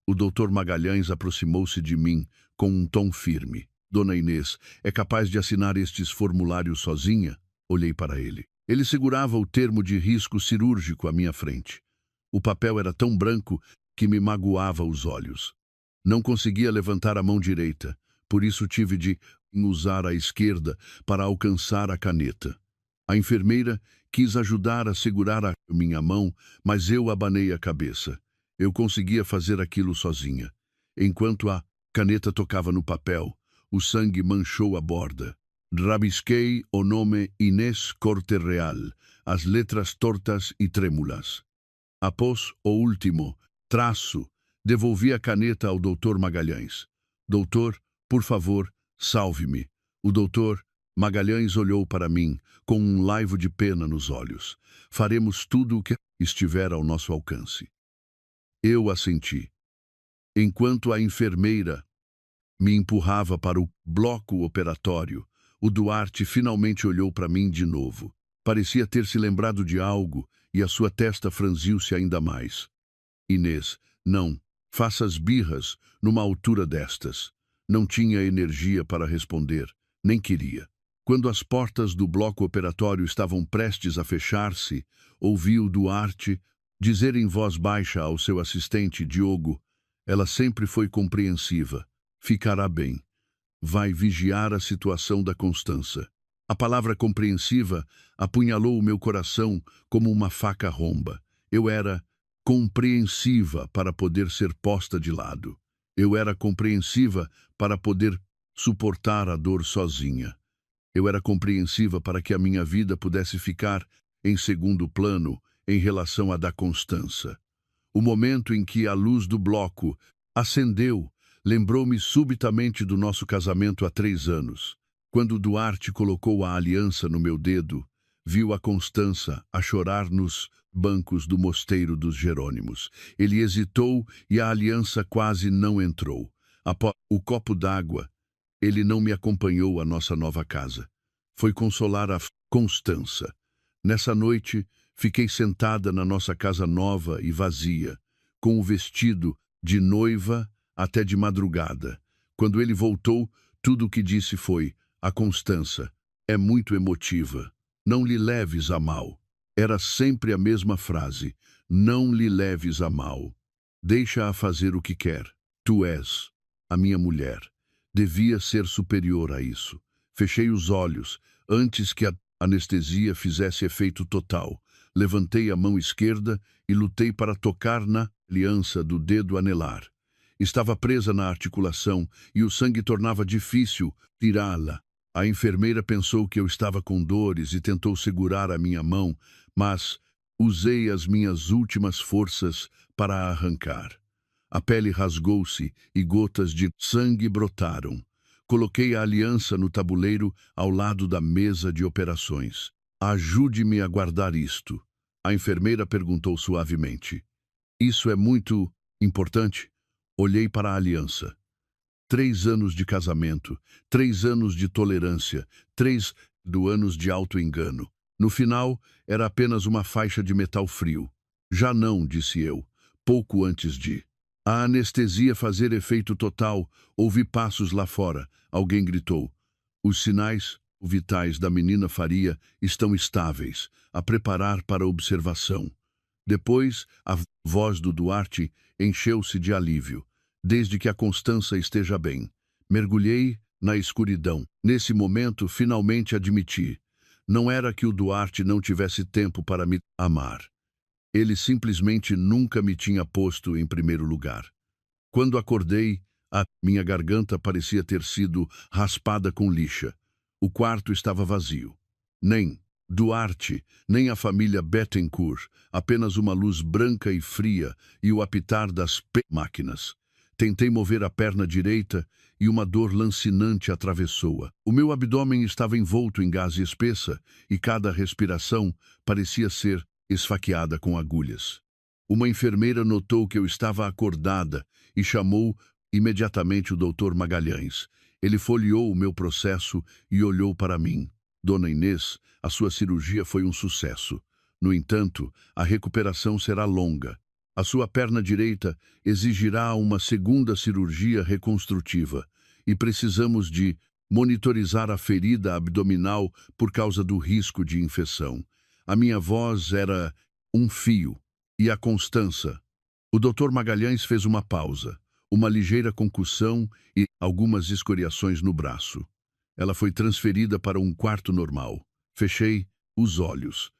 O doutor Magalhães aproximou-se de mim com um tom firme. Dona Inês, é capaz de assinar estes formulários sozinha? Olhei para ele. Ele segurava o termo de risco cirúrgico à minha frente. O papel era tão branco que me magoava os olhos. Não conseguia levantar a mão direita, por isso tive de usar a esquerda para alcançar a caneta. A enfermeira quis ajudar a segurar a minha mão, mas eu abanei a cabeça. Eu conseguia fazer aquilo sozinha. Enquanto a caneta tocava no papel, o sangue manchou a borda. Rabisquei o nome Inês Corte Real, as letras tortas e trêmulas. Após o último traço, devolvi a caneta ao doutor Magalhães. Doutor, por favor, salve-me. O doutor Magalhães olhou para mim com um laivo de pena nos olhos. Faremos tudo o que estiver ao nosso alcance. Eu assenti. Enquanto a enfermeira me empurrava para o bloco operatório, o Duarte finalmente olhou para mim de novo. Parecia ter se lembrado de algo e a sua testa franziu-se ainda mais. Inês, não, faças birras numa altura destas. Não tinha energia para responder, nem queria. Quando as portas do bloco operatório estavam prestes a fechar-se, ouvi o Duarte dizer em voz baixa ao seu assistente, Diogo: ela sempre foi compreensiva. Ficará bem. Vai vigiar a situação da Constança. A palavra compreensiva apunhalou o meu coração como uma faca romba. Eu era compreensiva para poder ser posta de lado. Eu era compreensiva para poder suportar a dor sozinha. Eu era compreensiva para que a minha vida pudesse ficar em segundo plano em relação à da Constança. O momento em que a luz do bloco acendeu lembrou-me subitamente do nosso casamento há 3 anos. Quando Duarte colocou a aliança no meu dedo, viu a Constança a chorar nos bancos do mosteiro dos Jerônimos. Ele hesitou e a aliança quase não entrou. Após o copo d'água, ele não me acompanhou à nossa nova casa. Foi consolar a Constança. Nessa noite, fiquei sentada na nossa casa nova e vazia, com o vestido de noiva até de madrugada. Quando ele voltou, tudo o que disse foi: a Constança é muito emotiva. Não lhe leves a mal. Era sempre a mesma frase. Não lhe leves a mal. Deixa-a fazer o que quer. Tu és a minha mulher. Devia ser superior a isso. Fechei os olhos antes que a anestesia fizesse efeito total. Levantei a mão esquerda e lutei para tocar na aliança do dedo anelar. Estava presa na articulação e o sangue tornava difícil tirá-la. A enfermeira pensou que eu estava com dores e tentou segurar a minha mão, mas usei as minhas últimas forças para a arrancar. A pele rasgou-se e gotas de sangue brotaram. Coloquei a aliança no tabuleiro ao lado da mesa de operações. Ajude-me a guardar isto. A enfermeira perguntou suavemente. Isso é muito importante? Olhei para a aliança. 3 anos de casamento, 3 anos de tolerância, 3 anos de auto-engano. No final, era apenas uma faixa de metal frio. Já não, disse eu, pouco antes de a anestesia fazer efeito total, ouvi passos lá fora. Alguém gritou. Os sinais vitais da menina Faria estão estáveis, a preparar para a observação. Depois, a voz do Duarte encheu-se de alívio. Desde que a Constança esteja bem. Mergulhei na escuridão. Nesse momento, finalmente admiti. Não era que o Duarte não tivesse tempo para me amar. Ele simplesmente nunca me tinha posto em primeiro lugar. Quando acordei, a minha garganta parecia ter sido raspada com lixa. O quarto estava vazio. Nem Duarte, nem a família Bettencourt, apenas uma luz branca e fria e o apitar das máquinas. Tentei mover a perna direita e uma dor lancinante atravessou-a. O meu abdômen estava envolto em gaze espessa e cada respiração parecia ser esfaqueada com agulhas. Uma enfermeira notou que eu estava acordada e chamou imediatamente o Dr. Magalhães. Ele folheou o meu processo e olhou para mim. Dona Inês, a sua cirurgia foi um sucesso. No entanto, a recuperação será longa. A sua perna direita exigirá uma segunda cirurgia reconstrutiva e precisamos de monitorizar a ferida abdominal por causa do risco de infecção. A minha voz era um fio. E a Constança? O Dr. Magalhães fez uma pausa, uma ligeira concussão e algumas escoriações no braço. Ela foi transferida para um quarto normal. Fechei os olhos.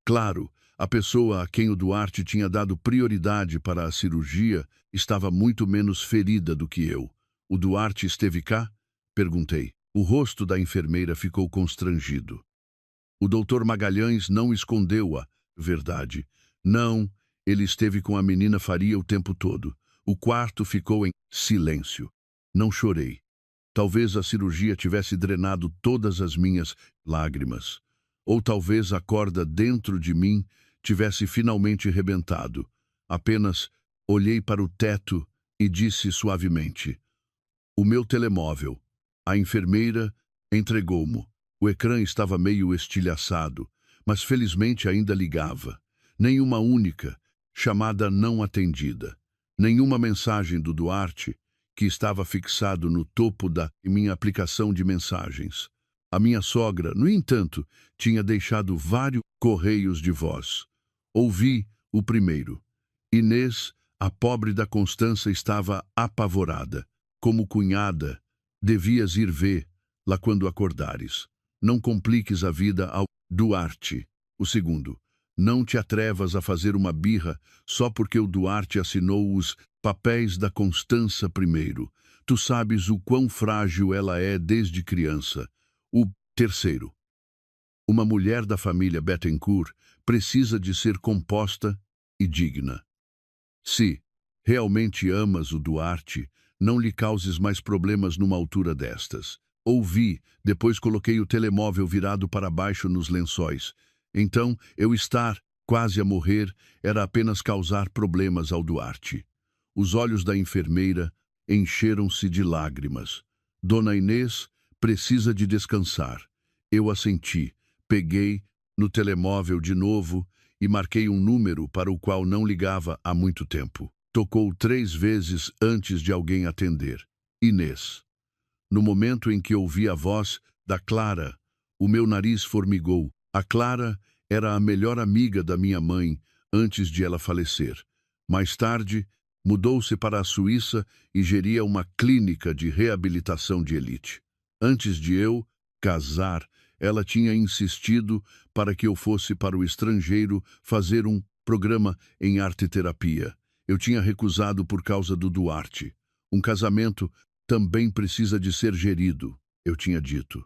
Claro, a pessoa a quem o Duarte tinha dado prioridade para a cirurgia estava muito menos ferida do que eu. O Duarte esteve cá? Perguntei. O rosto da enfermeira ficou constrangido. O Dr. Magalhães não escondeu a verdade. Não, ele esteve com a menina Faria o tempo todo. O quarto ficou em silêncio. Não chorei. Talvez a cirurgia tivesse drenado todas as minhas lágrimas. Ou talvez a corda dentro de mim tivesse finalmente rebentado. Apenas olhei para o teto e disse suavemente: "O meu telemóvel." A enfermeira entregou-mo. O ecrã estava meio estilhaçado, mas felizmente ainda ligava. Nenhuma única chamada não atendida. Nenhuma mensagem do Duarte, que estava fixado no topo da minha aplicação de mensagens. A minha sogra, no entanto, tinha deixado vários correios de voz. Ouvi o primeiro. Inês, a pobre da Constança, estava apavorada. Como cunhada, devias ir vê-la quando acordares. Não compliques a vida ao Duarte. O segundo. Não te atrevas a fazer uma birra só porque o Duarte assinou os papéis da Constança primeiro. Tu sabes o quão frágil ela é desde criança. O terceiro. Uma mulher da família Bettencourt precisa de ser composta e digna. Se realmente amas o Duarte, não lhe causes mais problemas numa altura destas. Ouvi, depois coloquei o telemóvel virado para baixo nos lençóis. Então, eu estar quase a morrer era apenas causar problemas ao Duarte. Os olhos da enfermeira encheram-se de lágrimas. Dona Inês precisa de descansar. Eu assenti, peguei no telemóvel de novo e marquei um número para o qual não ligava há muito tempo. Tocou 3 vezes antes de alguém atender. Inês. No momento em que ouvi a voz da Clara, o meu nariz formigou. A Clara era a melhor amiga da minha mãe antes de ela falecer. Mais tarde, mudou-se para a Suíça e geria uma clínica de reabilitação de elite. Antes de eu casar, ela tinha insistido para que eu fosse para o estrangeiro fazer um programa em arte-terapia. Eu tinha recusado por causa do Duarte. Um casamento também precisa de ser gerido, eu tinha dito.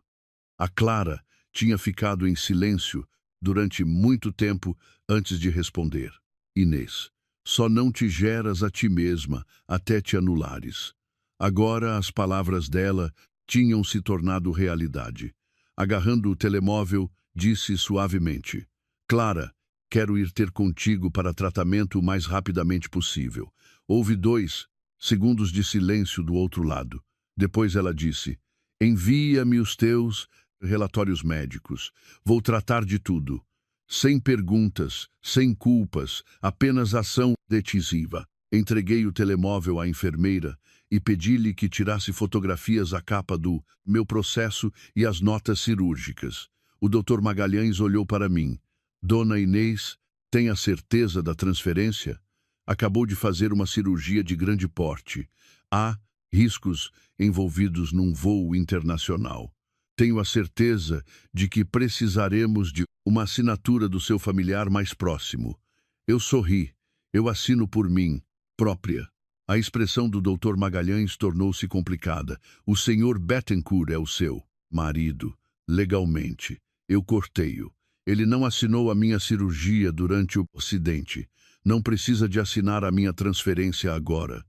A Clara tinha ficado em silêncio durante muito tempo antes de responder. Inês, só não te geras a ti mesma até te anulares. Agora as palavras dela tinham se tornado realidade. Agarrando o telemóvel, disse suavemente: Clara, quero ir ter contigo para tratamento o mais rapidamente possível. Houve 2 segundos de silêncio do outro lado. Depois ela disse: envia-me os teus relatórios médicos. Vou tratar de tudo. Sem perguntas, sem culpas, apenas ação decisiva. Entreguei o telemóvel à enfermeira e pedi-lhe que tirasse fotografias à capa do meu processo e as notas cirúrgicas. O Dr. Magalhães olhou para mim. Dona Inês, tem a certeza da transferência? Acabou de fazer uma cirurgia de grande porte. Há riscos envolvidos num voo internacional. Tenho a certeza de que precisaremos de uma assinatura do seu familiar mais próximo. Eu sorri. Eu assino por mim, própria. A expressão do Dr. Magalhães tornou-se complicada. O Sr. Bettencourt é o seu marido, legalmente. Eu cortei-o. Ele não assinou a minha cirurgia durante o acidente. Não precisa de assinar a minha transferência agora.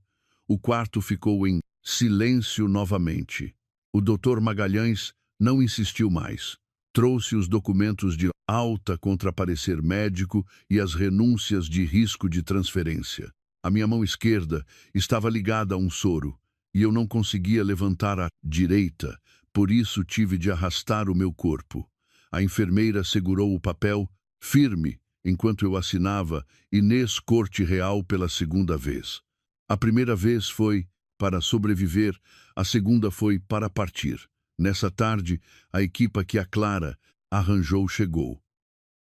O quarto ficou em silêncio novamente. O Dr. Magalhães não insistiu mais. Trouxe os documentos de alta contra parecer médico e as renúncias de risco de transferência. A minha mão esquerda estava ligada a um soro e eu não conseguia levantar a direita, por isso tive de arrastar o meu corpo. A enfermeira segurou o papel firme enquanto eu assinava Inês Corte Real pela segunda vez. A primeira vez foi para sobreviver, a segunda foi para partir. Nessa tarde, a equipa que a Clara arranjou chegou.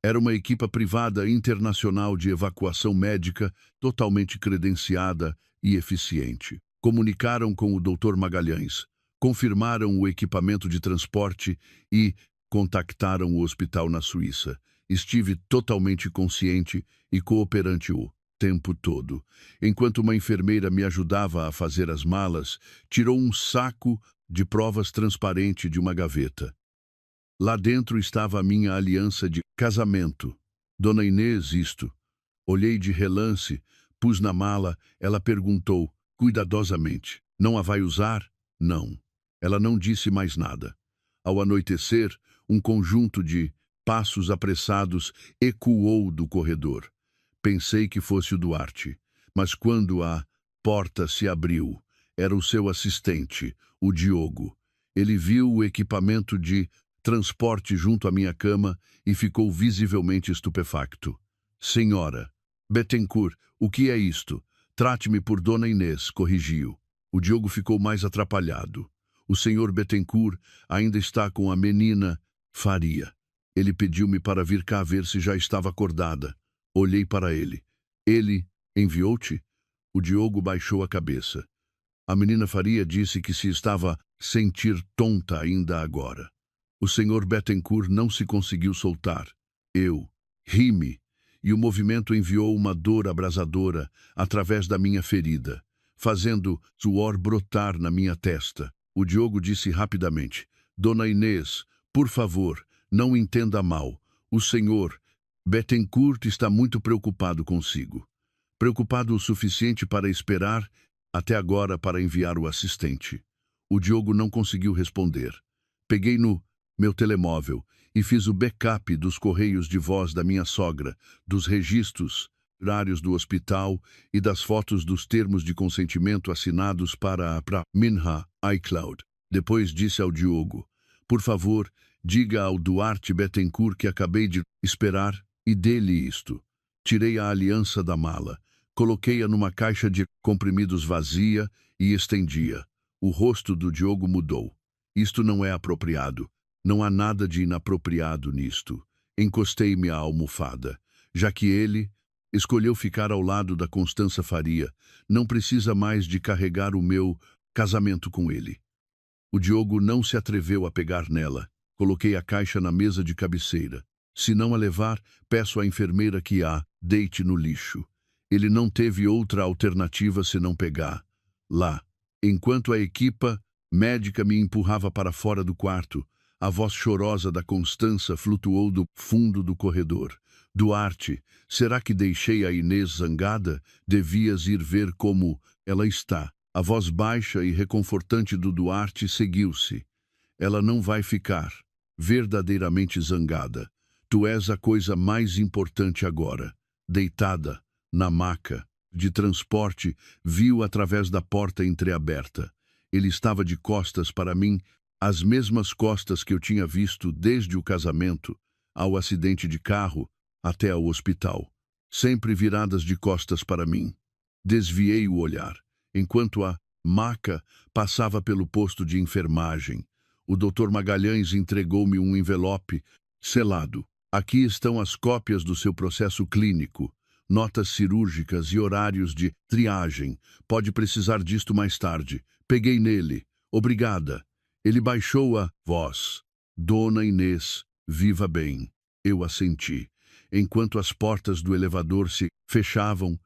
Era uma equipa privada internacional de evacuação médica totalmente credenciada e eficiente. Comunicaram com o Dr. Magalhães, confirmaram o equipamento de transporte e contactaram o hospital na Suíça. Estive totalmente consciente e cooperante o tempo todo. Enquanto uma enfermeira me ajudava a fazer as malas, tirou um saco de provas transparente de uma gaveta. Lá dentro estava a minha aliança de casamento. Dona Inês, isto. Olhei de relance, pus na mala, ela perguntou, cuidadosamente, não a vai usar? Não. Ela não disse mais nada. Ao anoitecer, um conjunto de passos apressados ecoou do corredor. Pensei que fosse o Duarte, mas quando a porta se abriu, era o seu assistente, o Diogo. Ele viu o equipamento de transporte junto à minha cama e ficou visivelmente estupefacto. Senhora, Bettencourt, o que é isto? Trate-me por Dona Inês, corrigiu. O Diogo ficou mais atrapalhado. O senhor Bettencourt ainda está com a menina Faria. Ele pediu-me para vir cá ver se já estava acordada. Olhei para ele. Ele enviou-te? O Diogo baixou a cabeça. A menina Faria disse que se estava sentir tonta ainda agora. O senhor Bettencourt não se conseguiu soltar. Eu ri-me, e o movimento enviou uma dor abrasadora através da minha ferida, fazendo suor brotar na minha testa. O Diogo disse rapidamente, Dona Inês, por favor, não entenda mal. O senhor Bettencourt está muito preocupado consigo. Preocupado o suficiente para esperar até agora para enviar o assistente. O Diogo não conseguiu responder. Peguei no meu telemóvel e fiz o backup dos correios de voz da minha sogra, dos registros, horários do hospital e das fotos dos termos de consentimento assinados para Minha iCloud. Depois disse ao Diogo, por favor, diga ao Duarte Bettencourt que acabei de esperar e dê-lhe isto. Tirei a aliança da mala, coloquei-a numa caixa de comprimidos vazia e estendia. O rosto do Diogo mudou. Isto não é apropriado. Não há nada de inapropriado nisto. Encostei-me à almofada. Já que ele escolheu ficar ao lado da Constança Faria, não precisa mais de carregar o meu casamento com ele. O Diogo não se atreveu a pegar nela. Coloquei a caixa na mesa de cabeceira. Se não a levar, peço à enfermeira que a deite no lixo. Ele não teve outra alternativa senão pegar. Lá, enquanto a equipa médica me empurrava para fora do quarto, a voz chorosa da Constança flutuou do fundo do corredor. Duarte, será que deixei a Inês zangada? Devias ir ver como ela está. A voz baixa e reconfortante do Duarte seguiu-se. Ela não vai ficar verdadeiramente zangada. Tu és a coisa mais importante agora. Deitada, na maca de transporte, viu através da porta entreaberta. Ele estava de costas para mim, as mesmas costas que eu tinha visto desde o casamento, ao acidente de carro, até ao hospital. Sempre viradas de costas para mim. Desviei o olhar, enquanto a maca passava pelo posto de enfermagem. O Dr. Magalhães entregou-me um envelope selado. Aqui estão as cópias do seu processo clínico, notas cirúrgicas e horários de triagem. Pode precisar disto mais tarde. Peguei nele. Obrigada. Ele baixou a voz. Dona Inês, viva bem. Eu assenti. Enquanto as portas do elevador se fechavam.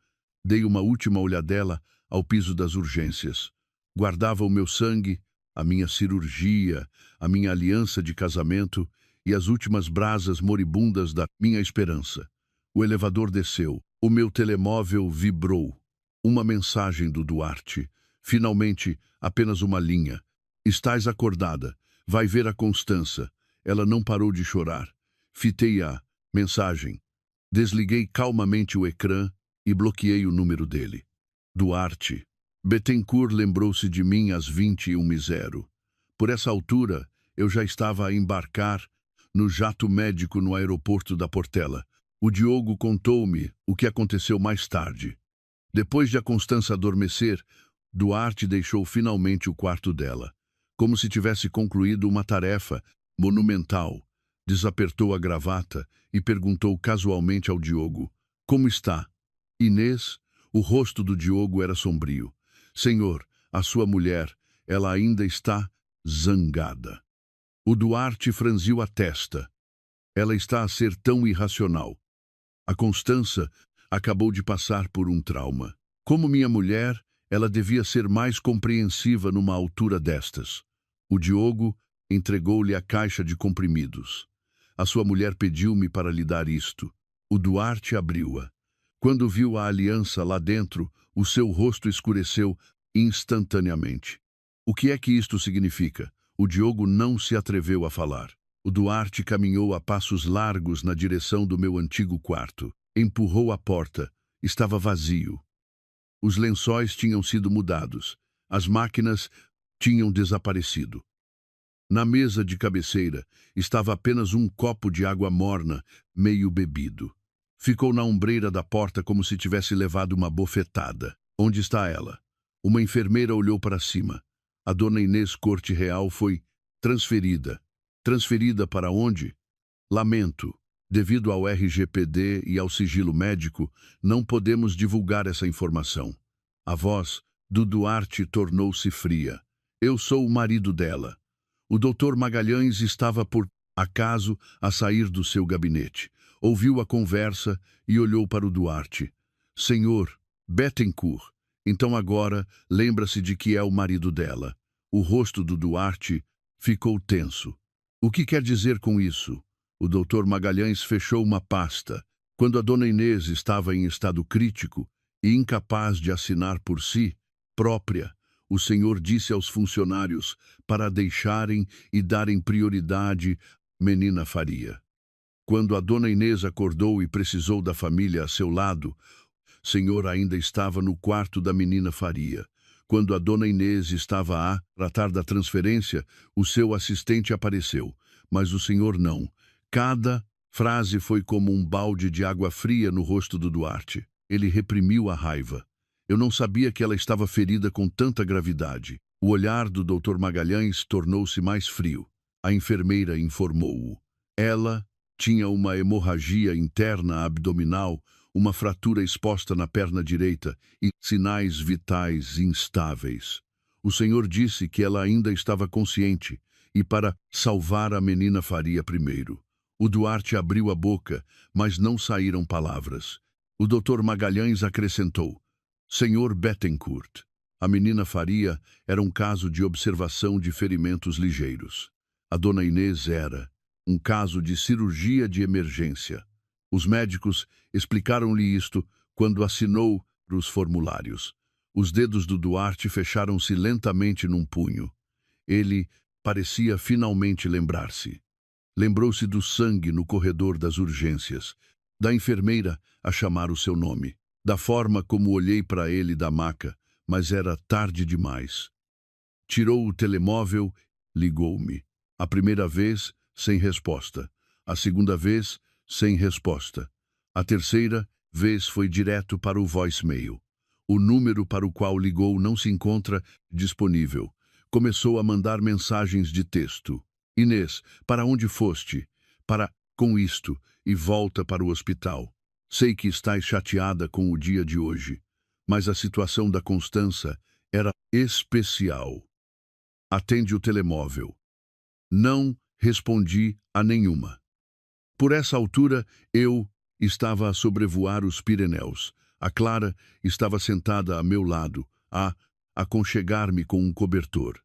Dei uma última olhadela ao piso das urgências. Guardava o meu sangue, a minha cirurgia, a minha aliança de casamento e as últimas brasas moribundas da minha esperança. O elevador desceu. O meu telemóvel vibrou. Uma mensagem do Duarte. Finalmente, apenas uma linha. Estás acordada. Vai ver a Constança. Ela não parou de chorar. Fitei a mensagem. Desliguei calmamente o ecrã e bloqueei o número dele. Duarte. Bettencourt lembrou-se de mim às 21h. Por essa altura, eu já estava a embarcar no jato médico no aeroporto da Portela. O Diogo contou-me o que aconteceu mais tarde. Depois de a Constança adormecer, Duarte deixou finalmente o quarto dela, como se tivesse concluído uma tarefa monumental. Desapertou a gravata e perguntou casualmente ao Diogo: "Como está?" Inês, o rosto do Diogo era sombrio. "Senhor, a sua mulher, ela ainda está zangada." O Duarte franziu a testa. "Ela está a ser tão irracional. A Constança acabou de passar por um trauma. Como minha mulher, ela devia ser mais compreensiva numa altura destas." O Diogo entregou-lhe a caixa de comprimidos. "A sua mulher pediu-me para lhe dar isto." O Duarte abriu-a. Quando viu a aliança lá dentro, o seu rosto escureceu instantaneamente. "O que é que isto significa?" O Diogo não se atreveu a falar. O Duarte caminhou a passos largos na direção do meu antigo quarto. Empurrou a porta. Estava vazio. Os lençóis tinham sido mudados. As máquinas tinham desaparecido. Na mesa de cabeceira estava apenas um copo de água morna, meio bebido. Ficou na ombreira da porta como se tivesse levado uma bofetada. "Onde está ela?" Uma enfermeira olhou para cima. A dona Inês Corte Real foi transferida. Transferida para onde? "Lamento. Devido ao RGPD e ao sigilo médico, não podemos divulgar essa informação." A voz do Duarte tornou-se fria. "Eu sou o marido dela." O Dr. Magalhães estava por acaso a sair do seu gabinete. Ouviu a conversa e olhou para o Duarte. "Senhor Bettencourt, então agora lembra-se de que é o marido dela." O rosto do Duarte ficou tenso. "O que quer dizer com isso?" O Dr. Magalhães fechou uma pasta. Quando a dona Inês estava em estado crítico e incapaz de assinar por si própria, o senhor disse aos funcionários para a deixarem e darem prioridade à menina Faria. Quando a dona Inês acordou e precisou da família a seu lado, o senhor ainda estava no quarto da menina Faria. Quando a dona Inês estava a tratar da transferência, o seu assistente apareceu, mas o senhor não. Cada frase foi como um balde de água fria no rosto do Duarte. Ele reprimiu a raiva. Eu não sabia que ela estava ferida com tanta gravidade. O olhar do Dr. Magalhães tornou-se mais frio. A enfermeira informou-o. Ela tinha uma hemorragia interna abdominal, uma fratura exposta na perna direita e sinais vitais instáveis. O senhor disse que ela ainda estava consciente e para salvar a menina Faria primeiro. O Duarte abriu a boca, mas não saíram palavras. O Dr. Magalhães acrescentou: "Senhor Bettencourt, a menina Faria era um caso de observação de ferimentos ligeiros. A dona Inês era um caso de cirurgia de emergência. Os médicos explicaram-lhe isto quando assinou os formulários." Os dedos do Duarte fecharam-se lentamente num punho. Ele parecia finalmente lembrar-se. Lembrou-se do sangue no corredor das urgências, da enfermeira a chamar o seu nome, da forma como olhei para ele da maca, mas era tarde demais. Tirou o telemóvel, ligou-me. A primeira vez, sem resposta. A segunda vez, sem resposta. A terceira vez foi direto para o voicemail. O número para o qual ligou não se encontra disponível. Começou a mandar mensagens de texto. "Inês, para onde foste? Para com isto e volta para o hospital. Sei que estás chateada com o dia de hoje, mas a situação da Constança era especial. Atende o telemóvel." Não respondi a nenhuma. Por essa altura, eu estava a sobrevoar os Pirineus. A Clara estava sentada a meu lado, a aconchegar-me com um cobertor.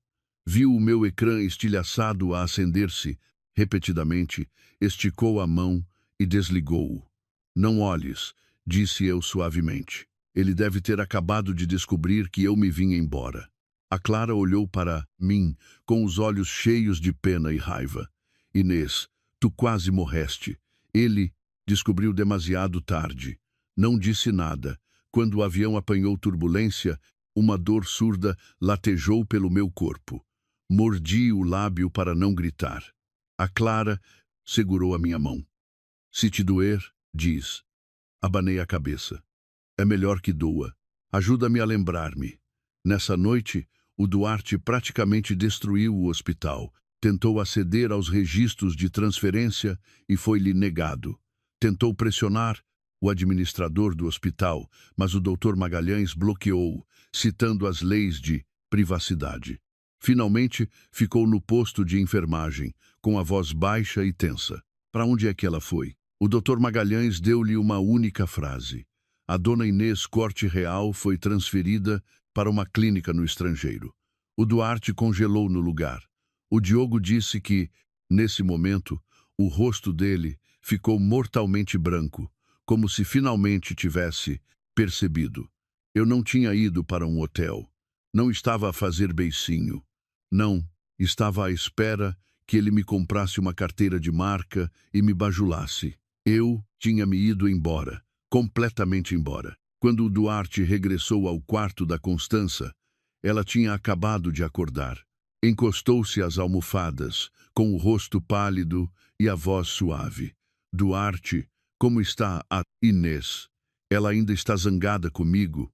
Viu o meu ecrã estilhaçado a acender-se repetidamente, esticou a mão e desligou-o. Não olhes, disse eu suavemente. Ele deve ter acabado de descobrir que eu me vim embora. A Clara olhou para mim com os olhos cheios de pena e raiva. Inês, tu quase morreste. Ele descobriu demasiado tarde. Não disse nada. Quando o avião apanhou turbulência, uma dor surda latejou pelo meu corpo. Mordi o lábio para não gritar. A Clara segurou a minha mão. Se te doer, diz. Abanei a cabeça. É melhor que doa. Ajuda-me a lembrar-me. Nessa noite, o Duarte praticamente destruiu o hospital. Tentou aceder aos registros de transferência e foi-lhe negado. Tentou pressionar o administrador do hospital, mas o Dr. Magalhães bloqueou, citando as leis de privacidade. Finalmente, ficou no posto de enfermagem, com a voz baixa e tensa. Para onde é que ela foi? O Dr. Magalhães deu-lhe uma única frase. A dona Inês Corte Real foi transferida para uma clínica no estrangeiro. O Duarte congelou no lugar. O Diogo disse que, nesse momento, o rosto dele ficou mortalmente branco, como se finalmente tivesse percebido. Eu não tinha ido para um hotel. Não estava a fazer beicinho. Não, estava à espera que ele me comprasse uma carteira de marca e me bajulasse. Eu tinha me ido embora, completamente embora. Quando o Duarte regressou ao quarto da Constança, ela tinha acabado de acordar. Encostou-se às almofadas, com o rosto pálido e a voz suave. Duarte, como está a Inês? Ela ainda está zangada comigo?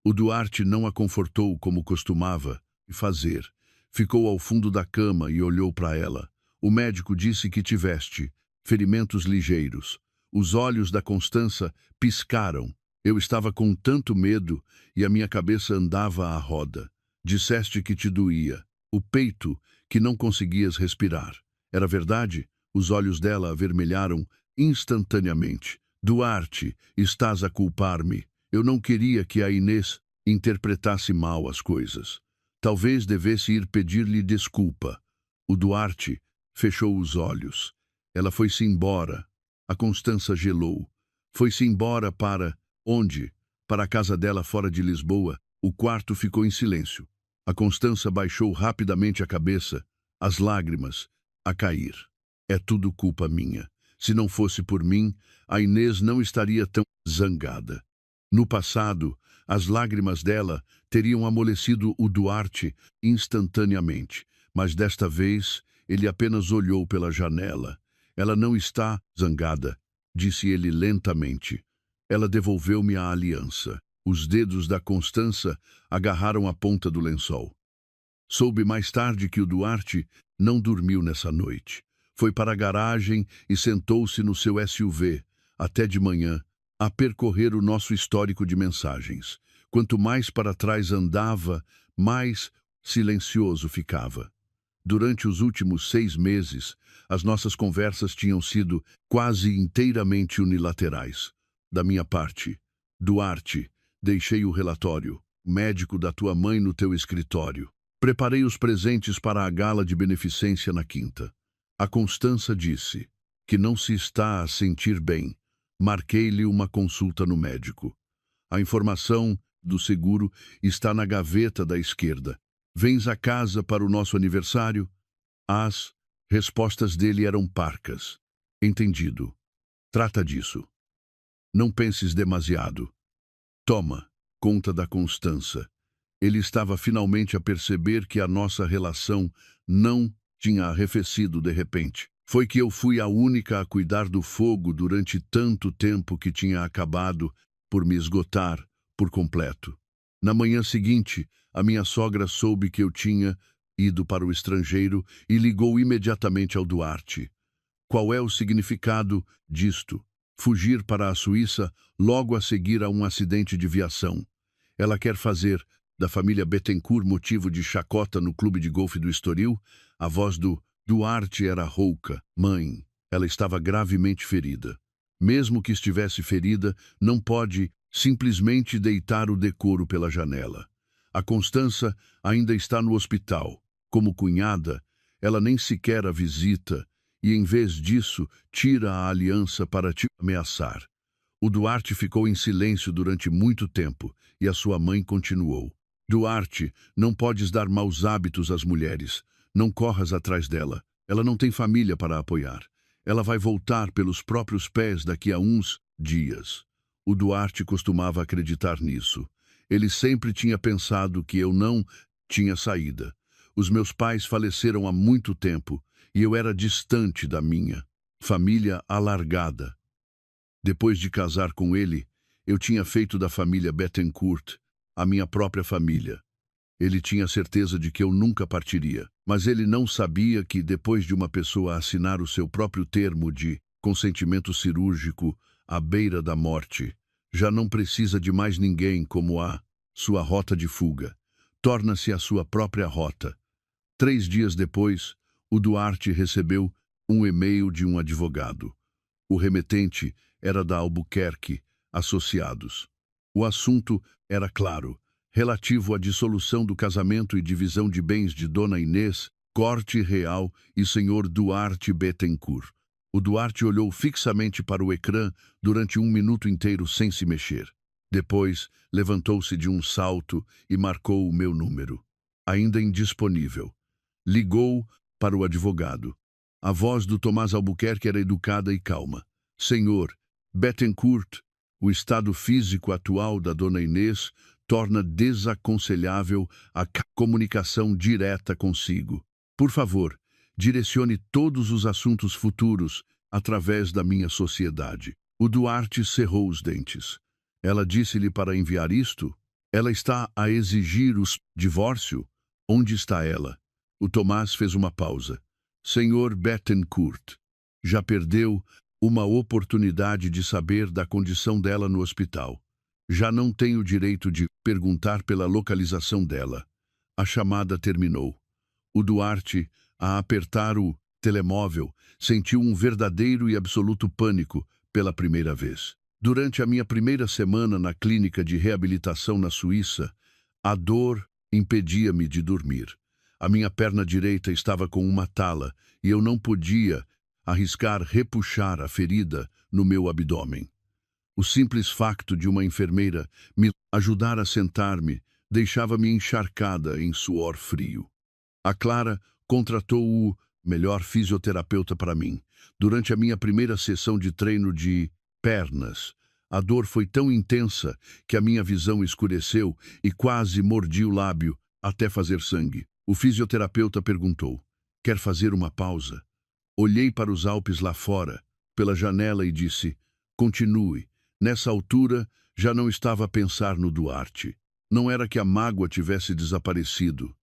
O Duarte não a confortou como costumava fazer. Ficou ao fundo da cama e olhou para ela. O médico disse que tiveste ferimentos ligeiros. Os olhos da Constança piscaram. Eu estava com tanto medo e a minha cabeça andava à roda. Disseste que te doía. O peito, que não conseguias respirar. Era verdade? Os olhos dela avermelharam instantaneamente. Duarte, estás a culpar-me. Eu não queria que a Inês interpretasse mal as coisas. Talvez devesse ir pedir-lhe desculpa. O Duarte fechou os olhos. Ela foi-se embora. A Constança gelou. Foi-se embora para... onde? Para a casa dela fora de Lisboa. O quarto ficou em silêncio. A Constança baixou rapidamente a cabeça, as lágrimas a cair. É tudo culpa minha. Se não fosse por mim, a Inês não estaria tão zangada. No passado, as lágrimas dela teriam amolecido o Duarte instantaneamente, mas desta vez ele apenas olhou pela janela. Ela não está zangada, disse ele lentamente. Ela devolveu-me a aliança. Os dedos da Constança agarraram a ponta do lençol. Soube mais tarde que o Duarte não dormiu nessa noite. Foi para a garagem e sentou-se no seu SUV, até de manhã, a percorrer o nosso histórico de mensagens. Quanto mais para trás andava, mais silencioso ficava. Durante os últimos 6 meses, as nossas conversas tinham sido quase inteiramente unilaterais. Da minha parte, Duarte, deixei o relatório, médico da tua mãe no teu escritório. Preparei os presentes para a gala de beneficência na quinta. A Constança disse que não se está a sentir bem. Marquei-lhe uma consulta no médico. A informação do seguro está na gaveta da esquerda. Vens a casa para o nosso aniversário? As respostas dele eram parcas. Entendido. Trata disso. Não penses demasiado. Toma conta da Constança. Ele estava finalmente a perceber que a nossa relação não tinha arrefecido de repente. Foi que eu fui a única a cuidar do fogo durante tanto tempo que tinha acabado por me esgotar por completo. Na manhã seguinte, a minha sogra soube que eu tinha ido para o estrangeiro e ligou imediatamente ao Duarte. Qual é o significado disto? Fugir para a Suíça logo a seguir a um acidente de viação. Ela quer fazer da família Bettencourt motivo de chacota no clube de golfe do Estoril. A voz do Duarte era rouca. Mãe, ela estava gravemente ferida. Mesmo que estivesse ferida, não pode simplesmente deitar o decoro pela janela. A Constança ainda está no hospital. Como cunhada, ela nem sequer a visita e, em vez disso, tira a aliança para te ameaçar. O Duarte ficou em silêncio durante muito tempo e a sua mãe continuou. Duarte, não podes dar maus hábitos às mulheres. Não corras atrás dela. Ela não tem família para apoiar. Ela vai voltar pelos próprios pés daqui a uns dias. O Duarte costumava acreditar nisso. Ele sempre tinha pensado que eu não tinha saída. Os meus pais faleceram há muito tempo e eu era distante da minha família alargada. Depois de casar com ele, eu tinha feito da família Bettencourt a minha própria família. Ele tinha certeza de que eu nunca partiria, mas ele não sabia que, depois de uma pessoa assinar o seu próprio termo de consentimento cirúrgico à beira da morte, já não precisa de mais ninguém como a sua rota de fuga. Torna-se a sua própria rota. 3 dias depois, o Duarte recebeu um e-mail de um advogado. O remetente era da Albuquerque Associados. O assunto era claro, relativo à dissolução do casamento e divisão de bens de Dona Inês, Corte Real e Senhor Duarte Bettencourt. O Duarte olhou fixamente para o ecrã durante 1 minuto inteiro sem se mexer. Depois, levantou-se de um salto e marcou o meu número. Ainda indisponível. Ligou para o advogado. A voz do Tomás Albuquerque era educada e calma. Senhor Bettencourt, o estado físico atual da Dona Inês torna desaconselhável a comunicação direta consigo. Por favor, direcione todos os assuntos futuros através da minha sociedade. O Duarte cerrou os dentes. Ela disse-lhe para enviar isto? Ela está a exigir o divórcio? Onde está ela? O Tomás fez uma pausa. Senhor Bettencourt, já perdeu uma oportunidade de saber da condição dela no hospital. Já não tem o direito de perguntar pela localização dela. A chamada terminou. O Duarte, a apertar o telemóvel, sentiu um verdadeiro e absoluto pânico pela primeira vez. Durante a minha primeira semana na clínica de reabilitação na Suíça, a dor impedia-me de dormir. A minha perna direita estava com uma tala e eu não podia arriscar repuxar a ferida no meu abdômen. O simples facto de uma enfermeira me ajudar a sentar-me deixava-me encharcada em suor frio. A Clara contratou o melhor fisioterapeuta para mim. Durante a minha primeira sessão de treino de pernas, a dor foi tão intensa que a minha visão escureceu e quase mordi o lábio até fazer sangue. O fisioterapeuta perguntou: quer fazer uma pausa? Olhei para os Alpes lá fora, pela janela e disse: continue. Nessa altura, já não estava a pensar no Duarte. Não era que a mágoa tivesse desaparecido.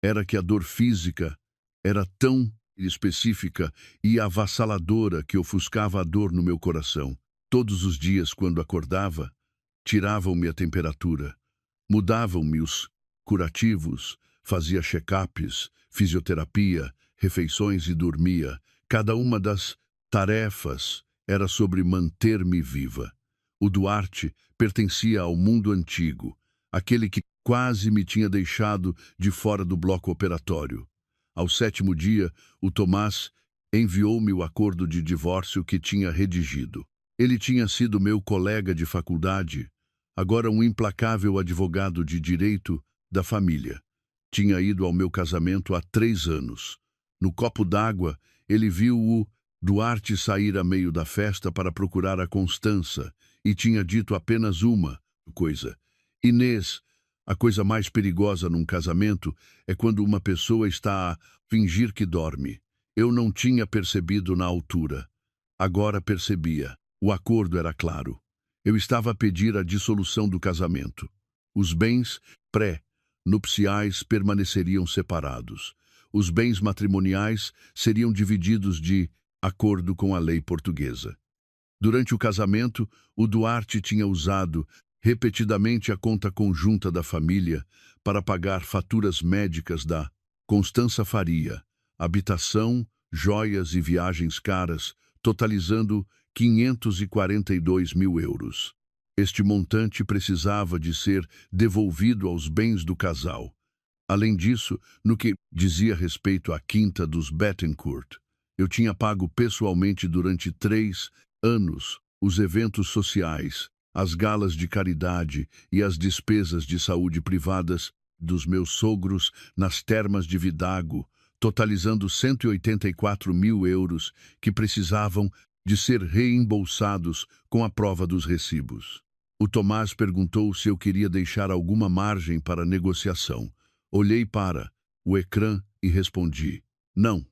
Era que a dor física era tão específica e avassaladora que ofuscava a dor no meu coração. Todos os dias, quando acordava, tiravam-me a temperatura, mudavam-me os curativos, fazia check-ups, fisioterapia, refeições e dormia. Cada uma das tarefas era sobre manter-me viva. O Duarte pertencia ao mundo antigo, aquele que quase me tinha deixado de fora do bloco operatório. Ao 7º dia, o Tomás enviou-me o acordo de divórcio que tinha redigido. Ele tinha sido meu colega de faculdade, agora um implacável advogado de direito da família. Tinha ido ao meu casamento há 3 anos. No copo d'água, ele viu o Duarte sair a meio da festa para procurar a Constança e tinha dito apenas uma coisa: Inês, a coisa mais perigosa num casamento é quando uma pessoa está a fingir que dorme. Eu não tinha percebido na altura. Agora percebia. O acordo era claro. Eu estava a pedir a dissolução do casamento. Os bens pré-nupciais permaneceriam separados. Os bens matrimoniais seriam divididos de acordo com a lei portuguesa. Durante o casamento, o Duarte tinha usado repetidamente a conta conjunta da família para pagar faturas médicas da Constança Faria, habitação, joias e viagens caras, totalizando 542 mil euros. Este montante precisava de ser devolvido aos bens do casal. Além disso, no que dizia respeito à quinta dos Bettencourt, eu tinha pago pessoalmente durante 3 anos os eventos sociais, as galas de caridade e as despesas de saúde privadas dos meus sogros nas termas de Vidago, totalizando 184 mil euros que precisavam de ser reembolsados com a prova dos recibos. O Tomás perguntou se eu queria deixar alguma margem para negociação. Olhei para o ecrã e respondi: não.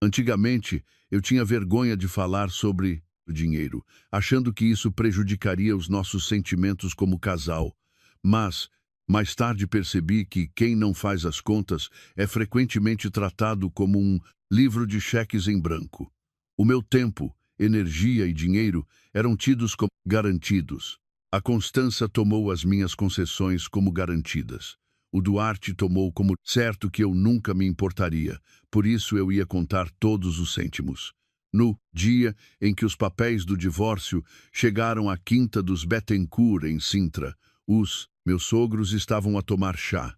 Antigamente, eu tinha vergonha de falar sobre o dinheiro, achando que isso prejudicaria os nossos sentimentos como casal. Mas, mais tarde percebi que quem não faz as contas é frequentemente tratado como um livro de cheques em branco. O meu tempo, energia e dinheiro eram tidos como garantidos. A Constança tomou as minhas concessões como garantidas. O Duarte tomou como certo que eu nunca me importaria, por isso eu ia contar todos os cêntimos. No dia em que os papéis do divórcio chegaram à quinta dos Bettencourt, em Sintra, os meus sogros estavam a tomar chá.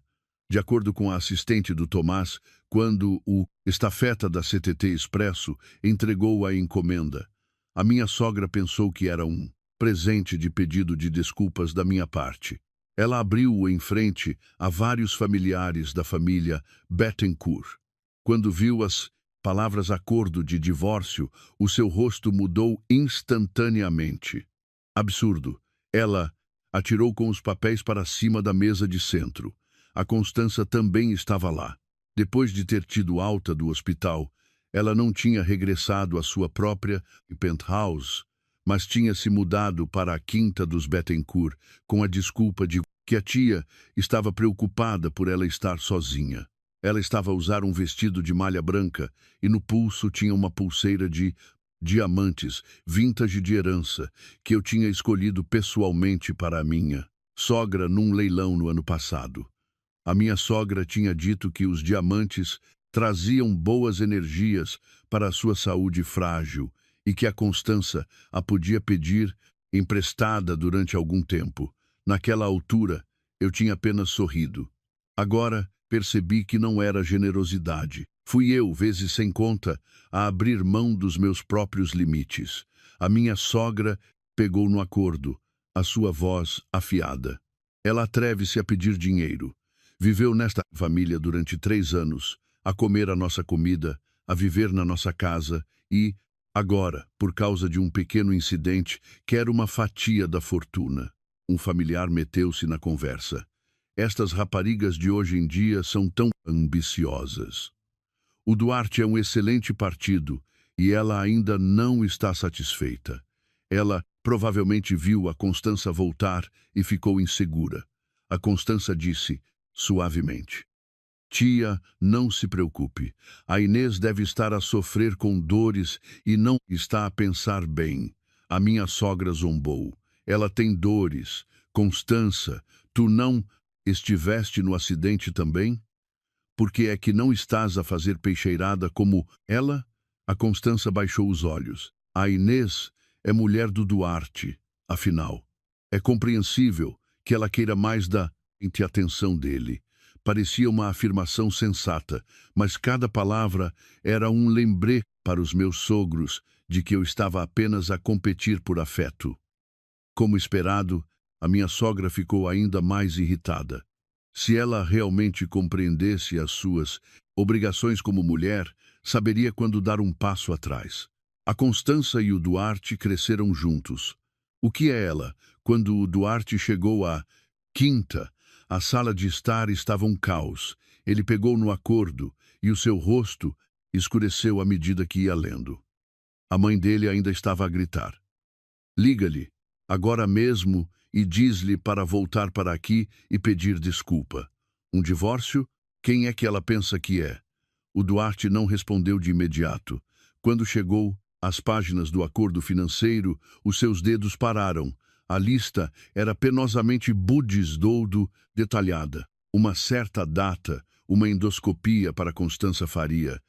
De acordo com a assistente do Tomás, quando o estafeta da CTT Expresso entregou a encomenda, a minha sogra pensou que era um presente de pedido de desculpas da minha parte. Ela abriu-o em frente a vários familiares da família Bettencourt. Quando viu as palavras acordo de divórcio, o seu rosto mudou instantaneamente. Absurdo. Ela atirou com os papéis para cima da mesa de centro. A Constança também estava lá. Depois de ter tido alta do hospital, ela não tinha regressado à sua própria penthouse, mas tinha se mudado para a quinta dos Bettencourt com a desculpa de que a tia estava preocupada por ela estar sozinha. Ela estava a usar um vestido de malha branca e no pulso tinha uma pulseira de diamantes, vintage de herança, que eu tinha escolhido pessoalmente para a minha sogra num leilão no ano passado. A minha sogra tinha dito que os diamantes traziam boas energias para a sua saúde frágil e que a Constança a podia pedir emprestada durante algum tempo. Naquela altura, eu tinha apenas sorrido. Agora, percebi que não era generosidade. Fui eu, vezes sem conta, a abrir mão dos meus próprios limites. A minha sogra pegou no acordo, a sua voz afiada. Ela atreve-se a pedir dinheiro. Viveu nesta família durante 3 anos, a comer a nossa comida, a viver na nossa casa e, agora, por causa de um pequeno incidente, quer uma fatia da fortuna. Um familiar meteu-se na conversa. Estas raparigas de hoje em dia são tão ambiciosas. O Duarte é um excelente partido e ela ainda não está satisfeita. Ela provavelmente viu a Constança voltar e ficou insegura. A Constança disse, suavemente: tia, não se preocupe. A Inês deve estar a sofrer com dores e não está a pensar bem. A minha sogra zombou. Ela tem dores. Constança, tu não estiveste no acidente também? Por que é que não estás a fazer peixeirada como ela? A Constança baixou os olhos. A Inês é mulher do Duarte, afinal. É compreensível que ela queira mais da atenção dele. Parecia uma afirmação sensata, mas cada palavra era um lembrete para os meus sogros de que eu estava apenas a competir por afeto. Como esperado, a minha sogra ficou ainda mais irritada. Se ela realmente compreendesse as suas obrigações como mulher, saberia quando dar um passo atrás. A Constança e o Duarte cresceram juntos. O que é ela? Quando o Duarte chegou à quinta, a sala de estar estava um caos. Ele pegou no acordo e o seu rosto escureceu à medida que ia lendo. A mãe dele ainda estava a gritar. Liga-lhe, agora mesmo, e diz-lhe para voltar para aqui e pedir desculpa. Um divórcio? Quem é que ela pensa que é? O Duarte não respondeu de imediato. Quando chegou às páginas do acordo financeiro, os seus dedos pararam. A lista era penosamente budisdoudo detalhada. Uma certa data, uma endoscopia para Constança Faria,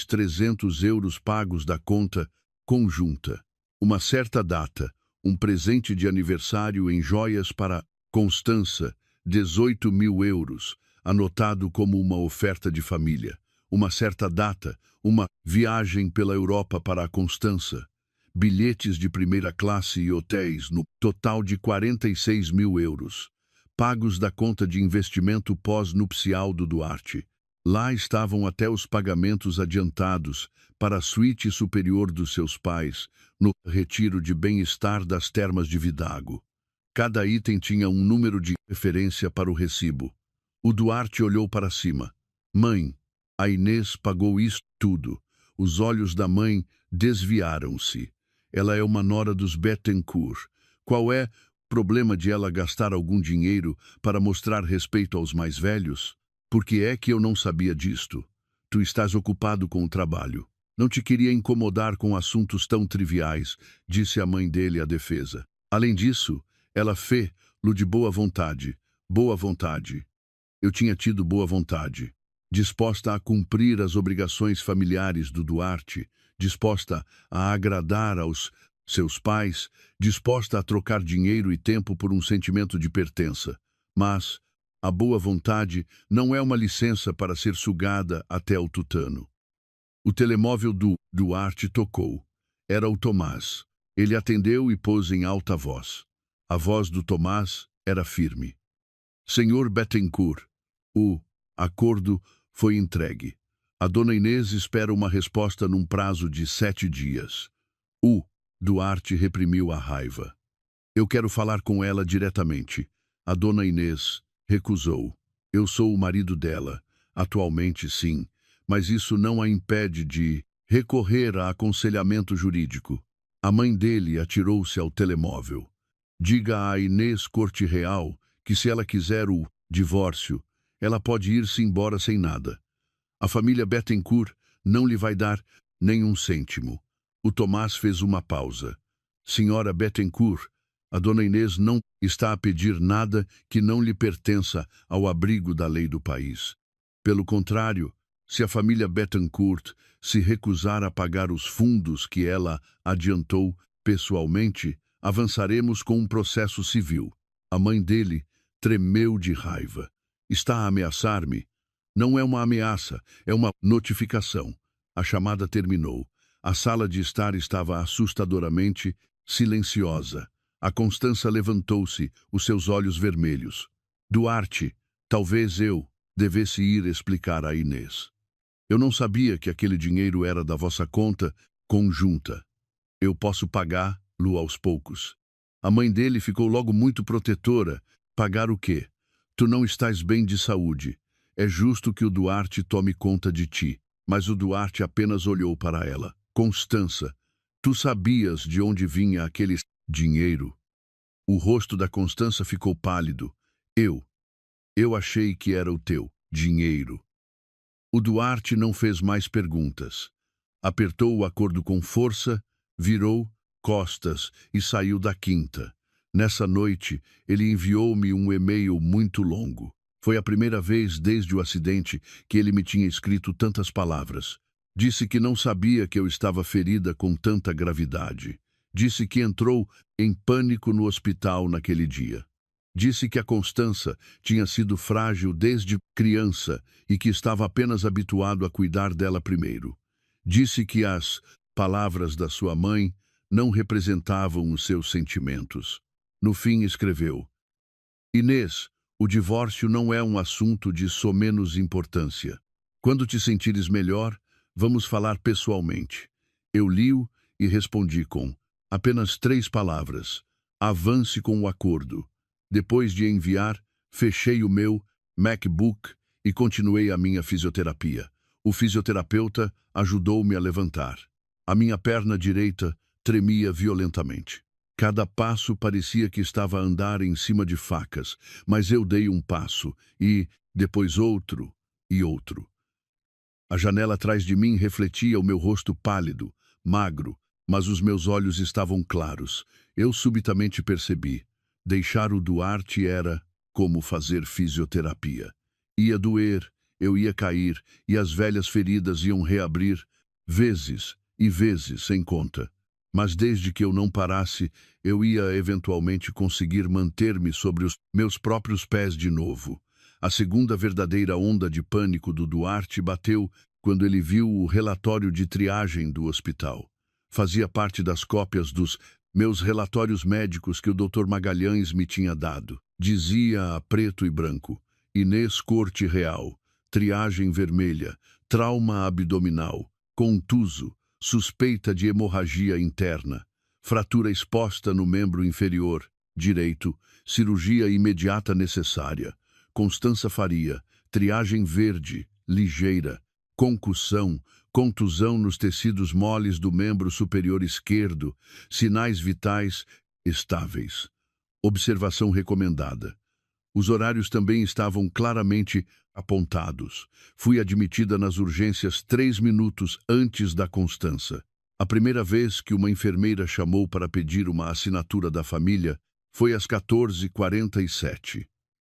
300 euros pagos da conta conjunta. Uma certa data, um presente de aniversário em joias para Constança, 18.000 euros, anotado como uma oferta de família. Uma certa data, uma viagem pela Europa para a Constança. Bilhetes de primeira classe e hotéis no total de 46.000 euros, pagos da conta de investimento pós-nupcial do Duarte. Lá estavam até os pagamentos adiantados para a suíte superior dos seus pais, no retiro de bem-estar das Termas de Vidago. Cada item tinha um número de referência para o recibo. O Duarte olhou para cima. Mãe, a Inês pagou isso tudo. Os olhos da mãe desviaram-se. Ela é uma nora dos Bettencourt. Qual é o problema de ela gastar algum dinheiro para mostrar respeito aos mais velhos? Por que é que eu não sabia disto? Tu estás ocupado com o trabalho. Não te queria incomodar com assuntos tão triviais, disse a mãe dele à defesa. Além disso, ela fê-lo de boa vontade. Boa vontade. Eu tinha tido boa vontade. Disposta a cumprir as obrigações familiares do Duarte, disposta a agradar aos seus pais, disposta a trocar dinheiro e tempo por um sentimento de pertença. Mas a boa vontade não é uma licença para ser sugada até o tutano. O telemóvel do Duarte tocou. Era o Tomás. Ele atendeu e pôs em alta voz. A voz do Tomás era firme. Senhor Bettencourt, o acordo foi entregue. A dona Inês espera uma resposta num prazo de 7 dias. O Duarte reprimiu a raiva. Eu quero falar com ela diretamente. A dona Inês recusou. Eu sou o marido dela. Atualmente, sim, mas isso não a impede de recorrer a aconselhamento jurídico. A mãe dele atirou-se ao telemóvel. Diga a Inês Corte Real que se ela quiser o divórcio, ela pode ir-se embora sem nada. A família Bettencourt não lhe vai dar nenhum cêntimo. O Tomás fez uma pausa. Senhora Bettencourt, a dona Inês não está a pedir nada que não lhe pertença ao abrigo da lei do país. Pelo contrário, se a família Bettencourt se recusar a pagar os fundos que ela adiantou pessoalmente, avançaremos com um processo civil. A mãe dele tremeu de raiva. Está a ameaçar-me? Não é uma ameaça, é uma notificação. A chamada terminou. A sala de estar estava assustadoramente silenciosa. A Constança levantou-se, os seus olhos vermelhos. Duarte, talvez eu devesse ir explicar a Inês. Eu não sabia que aquele dinheiro era da vossa conta conjunta. Eu posso pagá-lo aos poucos. A mãe dele ficou logo muito protetora. Pagar o quê? Tu não estás bem de saúde. É justo que o Duarte tome conta de ti. Mas o Duarte apenas olhou para ela. Constança, tu sabias de onde vinha aquele dinheiro? O rosto da Constança ficou pálido. Eu achei que era o teu dinheiro. O Duarte não fez mais perguntas. Apertou o acordo com força, virou costas e saiu da quinta. Nessa noite, ele enviou-me um e-mail muito longo. Foi a primeira vez desde o acidente que ele me tinha escrito tantas palavras. Disse que não sabia que eu estava ferida com tanta gravidade. Disse que entrou em pânico no hospital naquele dia. Disse que a Constança tinha sido frágil desde criança e que estava apenas habituado a cuidar dela primeiro. Disse que as palavras da sua mãe não representavam os seus sentimentos. No fim, escreveu: Inês, o divórcio não é um assunto de somenos importância. Quando te sentires melhor, vamos falar pessoalmente. Eu li-o e respondi com apenas 3 palavras. Avance com o acordo. Depois de enviar, fechei o meu MacBook e continuei a minha fisioterapia. O fisioterapeuta ajudou-me a levantar. A minha perna direita tremia violentamente. Cada passo parecia que estava a andar em cima de facas, mas eu dei um passo e, depois outro e outro. A janela atrás de mim refletia o meu rosto pálido, magro, mas os meus olhos estavam claros. Eu subitamente percebi. Deixar o Duarte era como fazer fisioterapia. Ia doer, eu ia cair, e as velhas feridas iam reabrir, vezes e vezes sem conta. Mas desde que eu não parasse, eu ia eventualmente conseguir manter-me sobre os meus próprios pés de novo. A segunda verdadeira onda de pânico do Duarte bateu quando ele viu o relatório de triagem do hospital. Fazia parte das cópias dos meus relatórios médicos que o Dr. Magalhães me tinha dado. Dizia a preto e branco: Inês Corte Real, triagem vermelha, trauma abdominal, contuso, suspeita de hemorragia interna, fratura exposta no membro inferior direito, cirurgia imediata necessária. Constança Faria, triagem verde, ligeira, concussão, contusão nos tecidos moles do membro superior esquerdo, sinais vitais estáveis. Observação recomendada. Os horários também estavam claramente apontados. Fui admitida nas urgências 3 minutos antes da Constança. A primeira vez que uma enfermeira chamou para pedir uma assinatura da família foi às 14h47.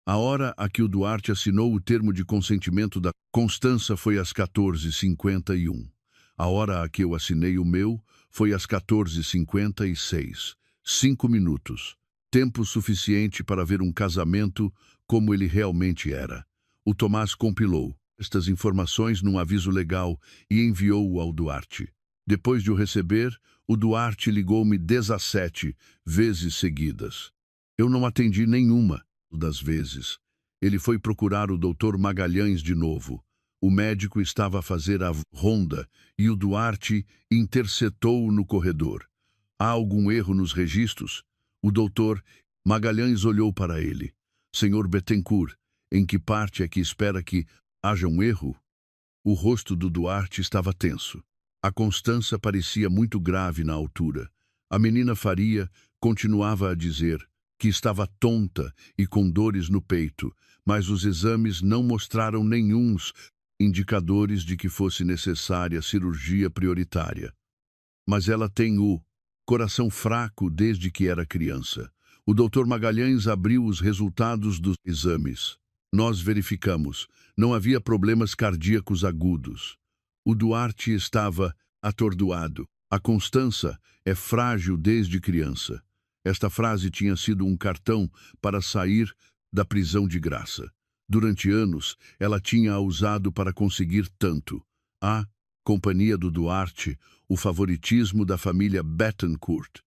A hora a que o Duarte assinou o termo de consentimento da Constança foi às 14h51. A hora a que eu assinei o meu foi às 14h56. 5 minutos. Tempo suficiente para ver um casamento como ele realmente era. O Tomás compilou estas informações num aviso legal e enviou-o ao Duarte. Depois de o receber, o Duarte ligou-me 17 vezes seguidas. Eu não atendi nenhuma das vezes. Ele foi procurar o Dr. Magalhães de novo. O médico estava a fazer a ronda e o Duarte interceptou-o no corredor. Há algum erro nos registros? O doutor Magalhães olhou para ele. Senhor Bettencourt, em que parte é que espera que haja um erro? O rosto do Duarte estava tenso. A Constança parecia muito grave na altura. A menina Faria continuava a dizer que estava tonta e com dores no peito, mas os exames não mostraram nenhuns indicadores de que fosse necessária cirurgia prioritária. Mas ela tem o coração fraco desde que era criança. O Dr. Magalhães abriu os resultados dos exames. Nós verificamos. Não havia problemas cardíacos agudos. O Duarte estava atordoado. A Constança é frágil desde criança. Esta frase tinha sido um cartão para sair da prisão de graça. Durante anos, ela tinha-a usado para conseguir tanto. A companhia do Duarte, o favoritismo da família Bettencourt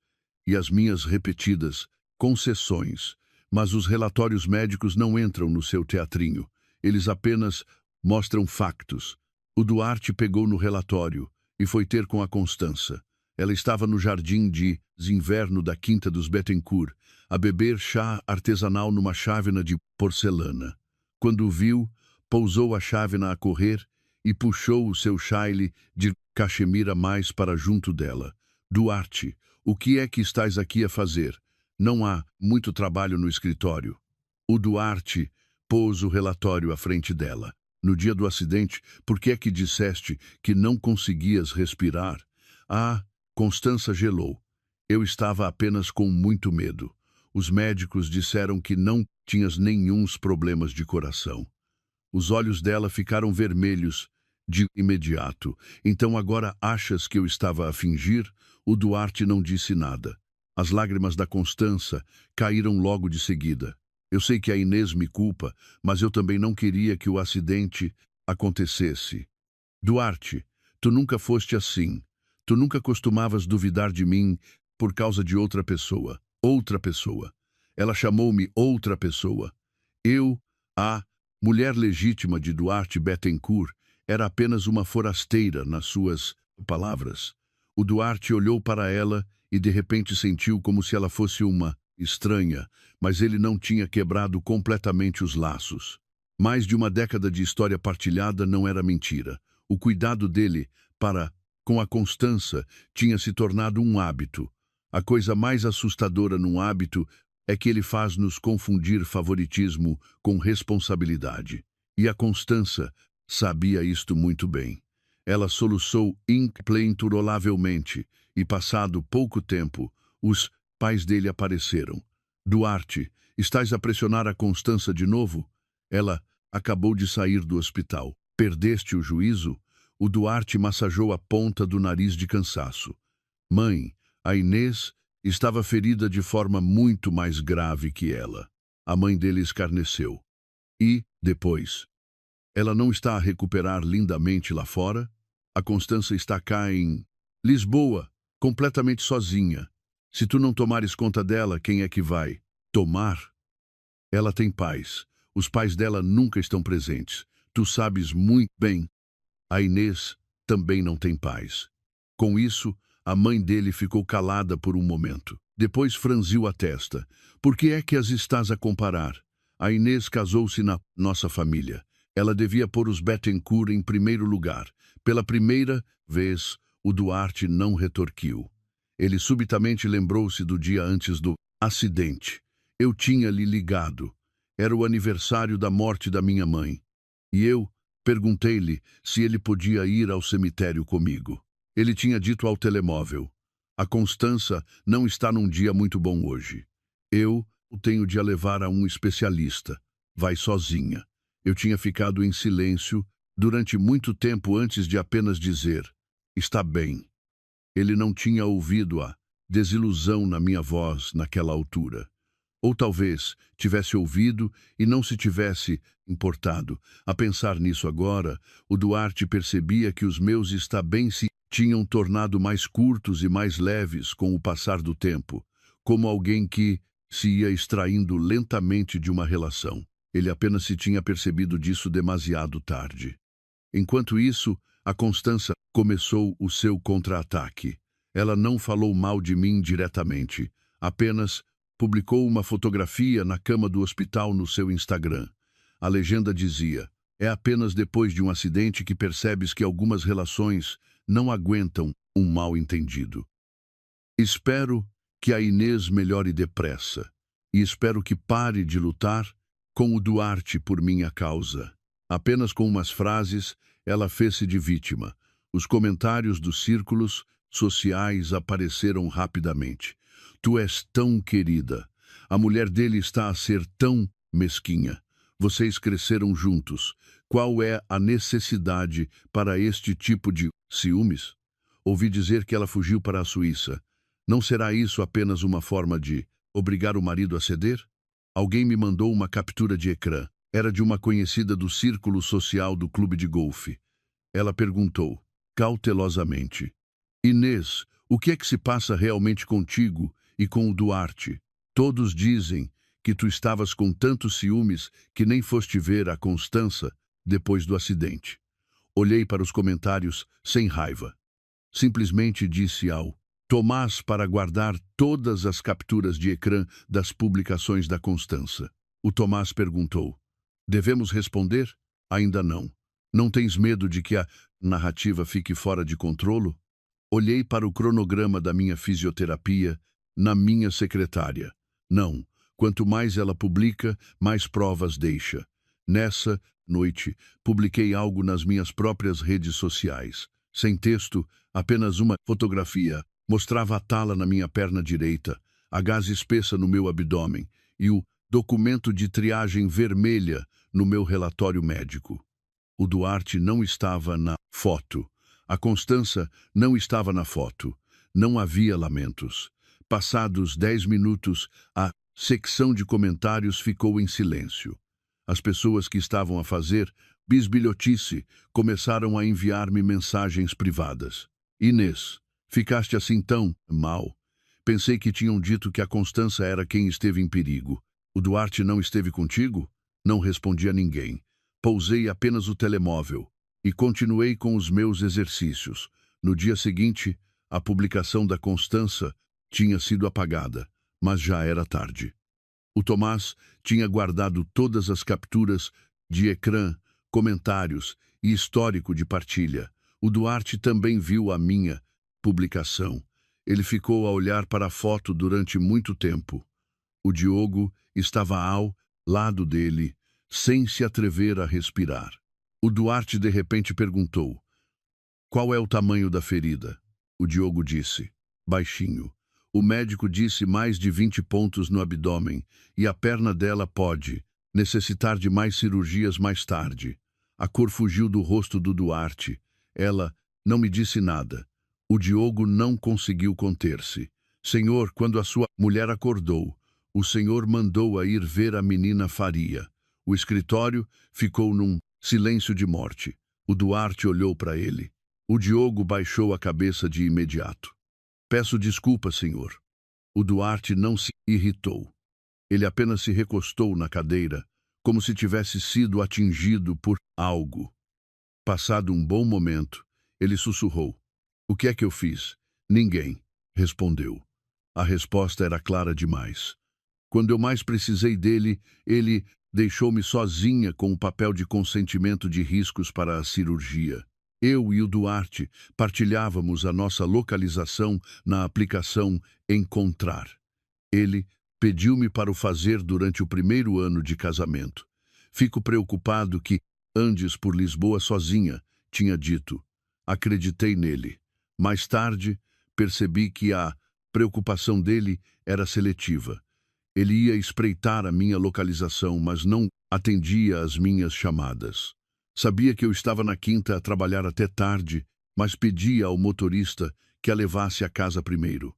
e as minhas repetidas concessões. Mas os relatórios médicos não entram no seu teatrinho. Eles apenas mostram factos. O Duarte pegou no relatório e foi ter com a Constança. Ela estava no jardim de inverno da quinta dos Bettencourt, a beber chá artesanal numa chávena de porcelana. Quando o viu, pousou a chávena a correr e puxou o seu chale de cachemira mais para junto dela. Duarte, o que é que estás aqui a fazer? Não há muito trabalho no escritório. O Duarte pôs o relatório à frente dela. No dia do acidente, por que é que disseste que não conseguias respirar? Ah, Constança gelou. Eu estava apenas com muito medo. Os médicos disseram que não tinhas nenhuns problemas de coração. Os olhos dela ficaram vermelhos de imediato. Então agora achas que eu estava a fingir? O Duarte não disse nada. As lágrimas da Constança caíram logo de seguida. Eu sei que a Inês me culpa, mas eu também não queria que o acidente acontecesse. Duarte, tu nunca foste assim. Tu nunca costumavas duvidar de mim por causa de outra pessoa. Outra pessoa. Ela chamou-me outra pessoa. Eu, a mulher legítima de Duarte Bettencourt, era apenas uma forasteira, nas suas palavras. O Duarte olhou para ela e de repente sentiu como se ela fosse uma estranha, mas ele não tinha quebrado completamente os laços. Mais de uma década de história partilhada não era mentira. O cuidado dele para com a Constança tinha se tornado um hábito. A coisa mais assustadora num hábito é que ele faz nos confundir favoritismo com responsabilidade. E a Constança sabia isto muito bem. Ela soluçou implenturavelmente e, passado pouco tempo, os pais dele apareceram. Duarte, estás a pressionar a Constança de novo? Ela acabou de sair do hospital. Perdeste o juízo? O Duarte massageou a ponta do nariz de cansaço. Mãe, A Inês estava ferida de forma muito mais grave que ela. A mãe dele escarneceu. E, depois, ela não está a recuperar lindamente lá fora? A Constança está cá em Lisboa, completamente sozinha. Se tu não tomares conta dela, quem é que vai tomar? Ela tem pais. Os pais dela nunca estão presentes. Tu sabes muito bem. A Inês também não tem pais. Com isso, a mãe dele ficou calada por um momento. Depois franziu a testa. Por que é que as estás a comparar? A Inês casou-se na nossa família. Ela devia pôr os Bettencourt em primeiro lugar. Pela primeira vez, o Duarte não retorquiu. Ele subitamente lembrou-se do dia antes do acidente. Eu tinha lhe ligado. Era o aniversário da morte da minha mãe. E eu perguntei-lhe se ele podia ir ao cemitério comigo. Ele tinha dito ao telemóvel: a Constança não está num dia muito bom hoje. Eu o tenho de a levar a um especialista. Vai sozinha. Eu tinha ficado em silêncio durante muito tempo antes de apenas dizer: está bem. Ele não tinha ouvido a desilusão na minha voz naquela altura. Ou talvez tivesse ouvido e não se tivesse importado. A pensar nisso agora, o Duarte percebia que os meus está bem se tinham tornado mais curtos e mais leves com o passar do tempo, como alguém que se ia extraindo lentamente de uma relação. Ele apenas se tinha percebido disso demasiado tarde. Enquanto isso, a Constança começou o seu contra-ataque. Ela não falou mal de mim diretamente, apenas publicou uma fotografia na cama do hospital no seu Instagram. A legenda dizia: é apenas depois de um acidente que percebes que algumas relações não aguentam um mal-entendido. Espero que a Inês melhore depressa e espero que pare de lutar com o Duarte por minha causa. Apenas com umas frases, ela fez-se de vítima. Os comentários dos círculos sociais apareceram rapidamente. Tu és tão querida. A mulher dele está a ser tão mesquinha. Vocês cresceram juntos. Qual é a necessidade para este tipo de ciúmes? Ouvi dizer que ela fugiu para a Suíça. Não será isso apenas uma forma de obrigar o marido a ceder? Alguém me mandou uma captura de ecrã. Era de uma conhecida do círculo social do clube de golfe. Ela perguntou, cautelosamente: Inês, o que é que se passa realmente contigo e com o Duarte? Todos dizem que tu estavas com tantos ciúmes que nem foste ver a Constança depois do acidente. Olhei para os comentários sem raiva. Simplesmente disse ao Tomás para guardar todas as capturas de ecrã das publicações da Constança. O Tomás perguntou: devemos responder? Ainda não. Não tens medo de que a narrativa fique fora de controlo? Olhei para o cronograma da minha fisioterapia na minha secretária. Não. Quanto mais ela publica, mais provas deixa. Nessa noite, publiquei algo nas minhas próprias redes sociais. Sem texto, apenas uma fotografia. Mostrava a tala na minha perna direita, a gás espessa no meu abdômen e o documento de triagem vermelha no meu relatório médico. O Duarte não estava na foto. A Constança não estava na foto. Não havia lamentos. Passados 10 minutos, a secção de comentários ficou em silêncio. As pessoas que estavam a fazer bisbilhotice começaram a enviar-me mensagens privadas. Inês, ficaste assim tão mal. Pensei que tinham dito que a Constança era quem esteve em perigo. O Duarte não esteve contigo? Não respondi a ninguém. Pousei apenas o telemóvel e continuei com os meus exercícios. No dia seguinte, a publicação da Constança tinha sido apagada, mas já era tarde. O Tomás tinha guardado todas as capturas de ecrã, comentários e histórico de partilha. O Duarte também viu a minha publicação. Ele ficou a olhar para a foto durante muito tempo. O Diogo estava ao lado dele, sem se atrever a respirar. O Duarte de repente perguntou: qual é o tamanho da ferida? O Diogo disse, baixinho. O médico disse mais de 20 pontos no abdômen e a perna dela pode necessitar de mais cirurgias mais tarde. A cor fugiu do rosto do Duarte. Ela não me disse nada. O Diogo não conseguiu conter-se. Senhor, quando a sua mulher acordou, o Senhor mandou-a ir ver a menina Faria. O escritório ficou num silêncio de morte. O Duarte olhou para ele. O Diogo baixou a cabeça de imediato. Peço desculpa, senhor. O Duarte não se irritou. Ele apenas se recostou na cadeira, como se tivesse sido atingido por algo. Passado um bom momento, ele sussurrou. O que é que eu fiz? Ninguém, respondeu. A resposta era clara demais. Quando eu mais precisei dele, ele deixou-me sozinha com o papel de consentimento de riscos para a cirurgia. Eu e o Duarte partilhávamos a nossa localização na aplicação Encontrar. Ele pediu-me para o fazer durante o primeiro ano de casamento. Fico preocupado que andes por Lisboa sozinha, tinha dito. Acreditei nele. Mais tarde, percebi que a preocupação dele era seletiva. Ele ia espreitar a minha localização, mas não atendia às minhas chamadas. Sabia que eu estava na quinta a trabalhar até tarde, mas pedia ao motorista que a levasse à casa primeiro.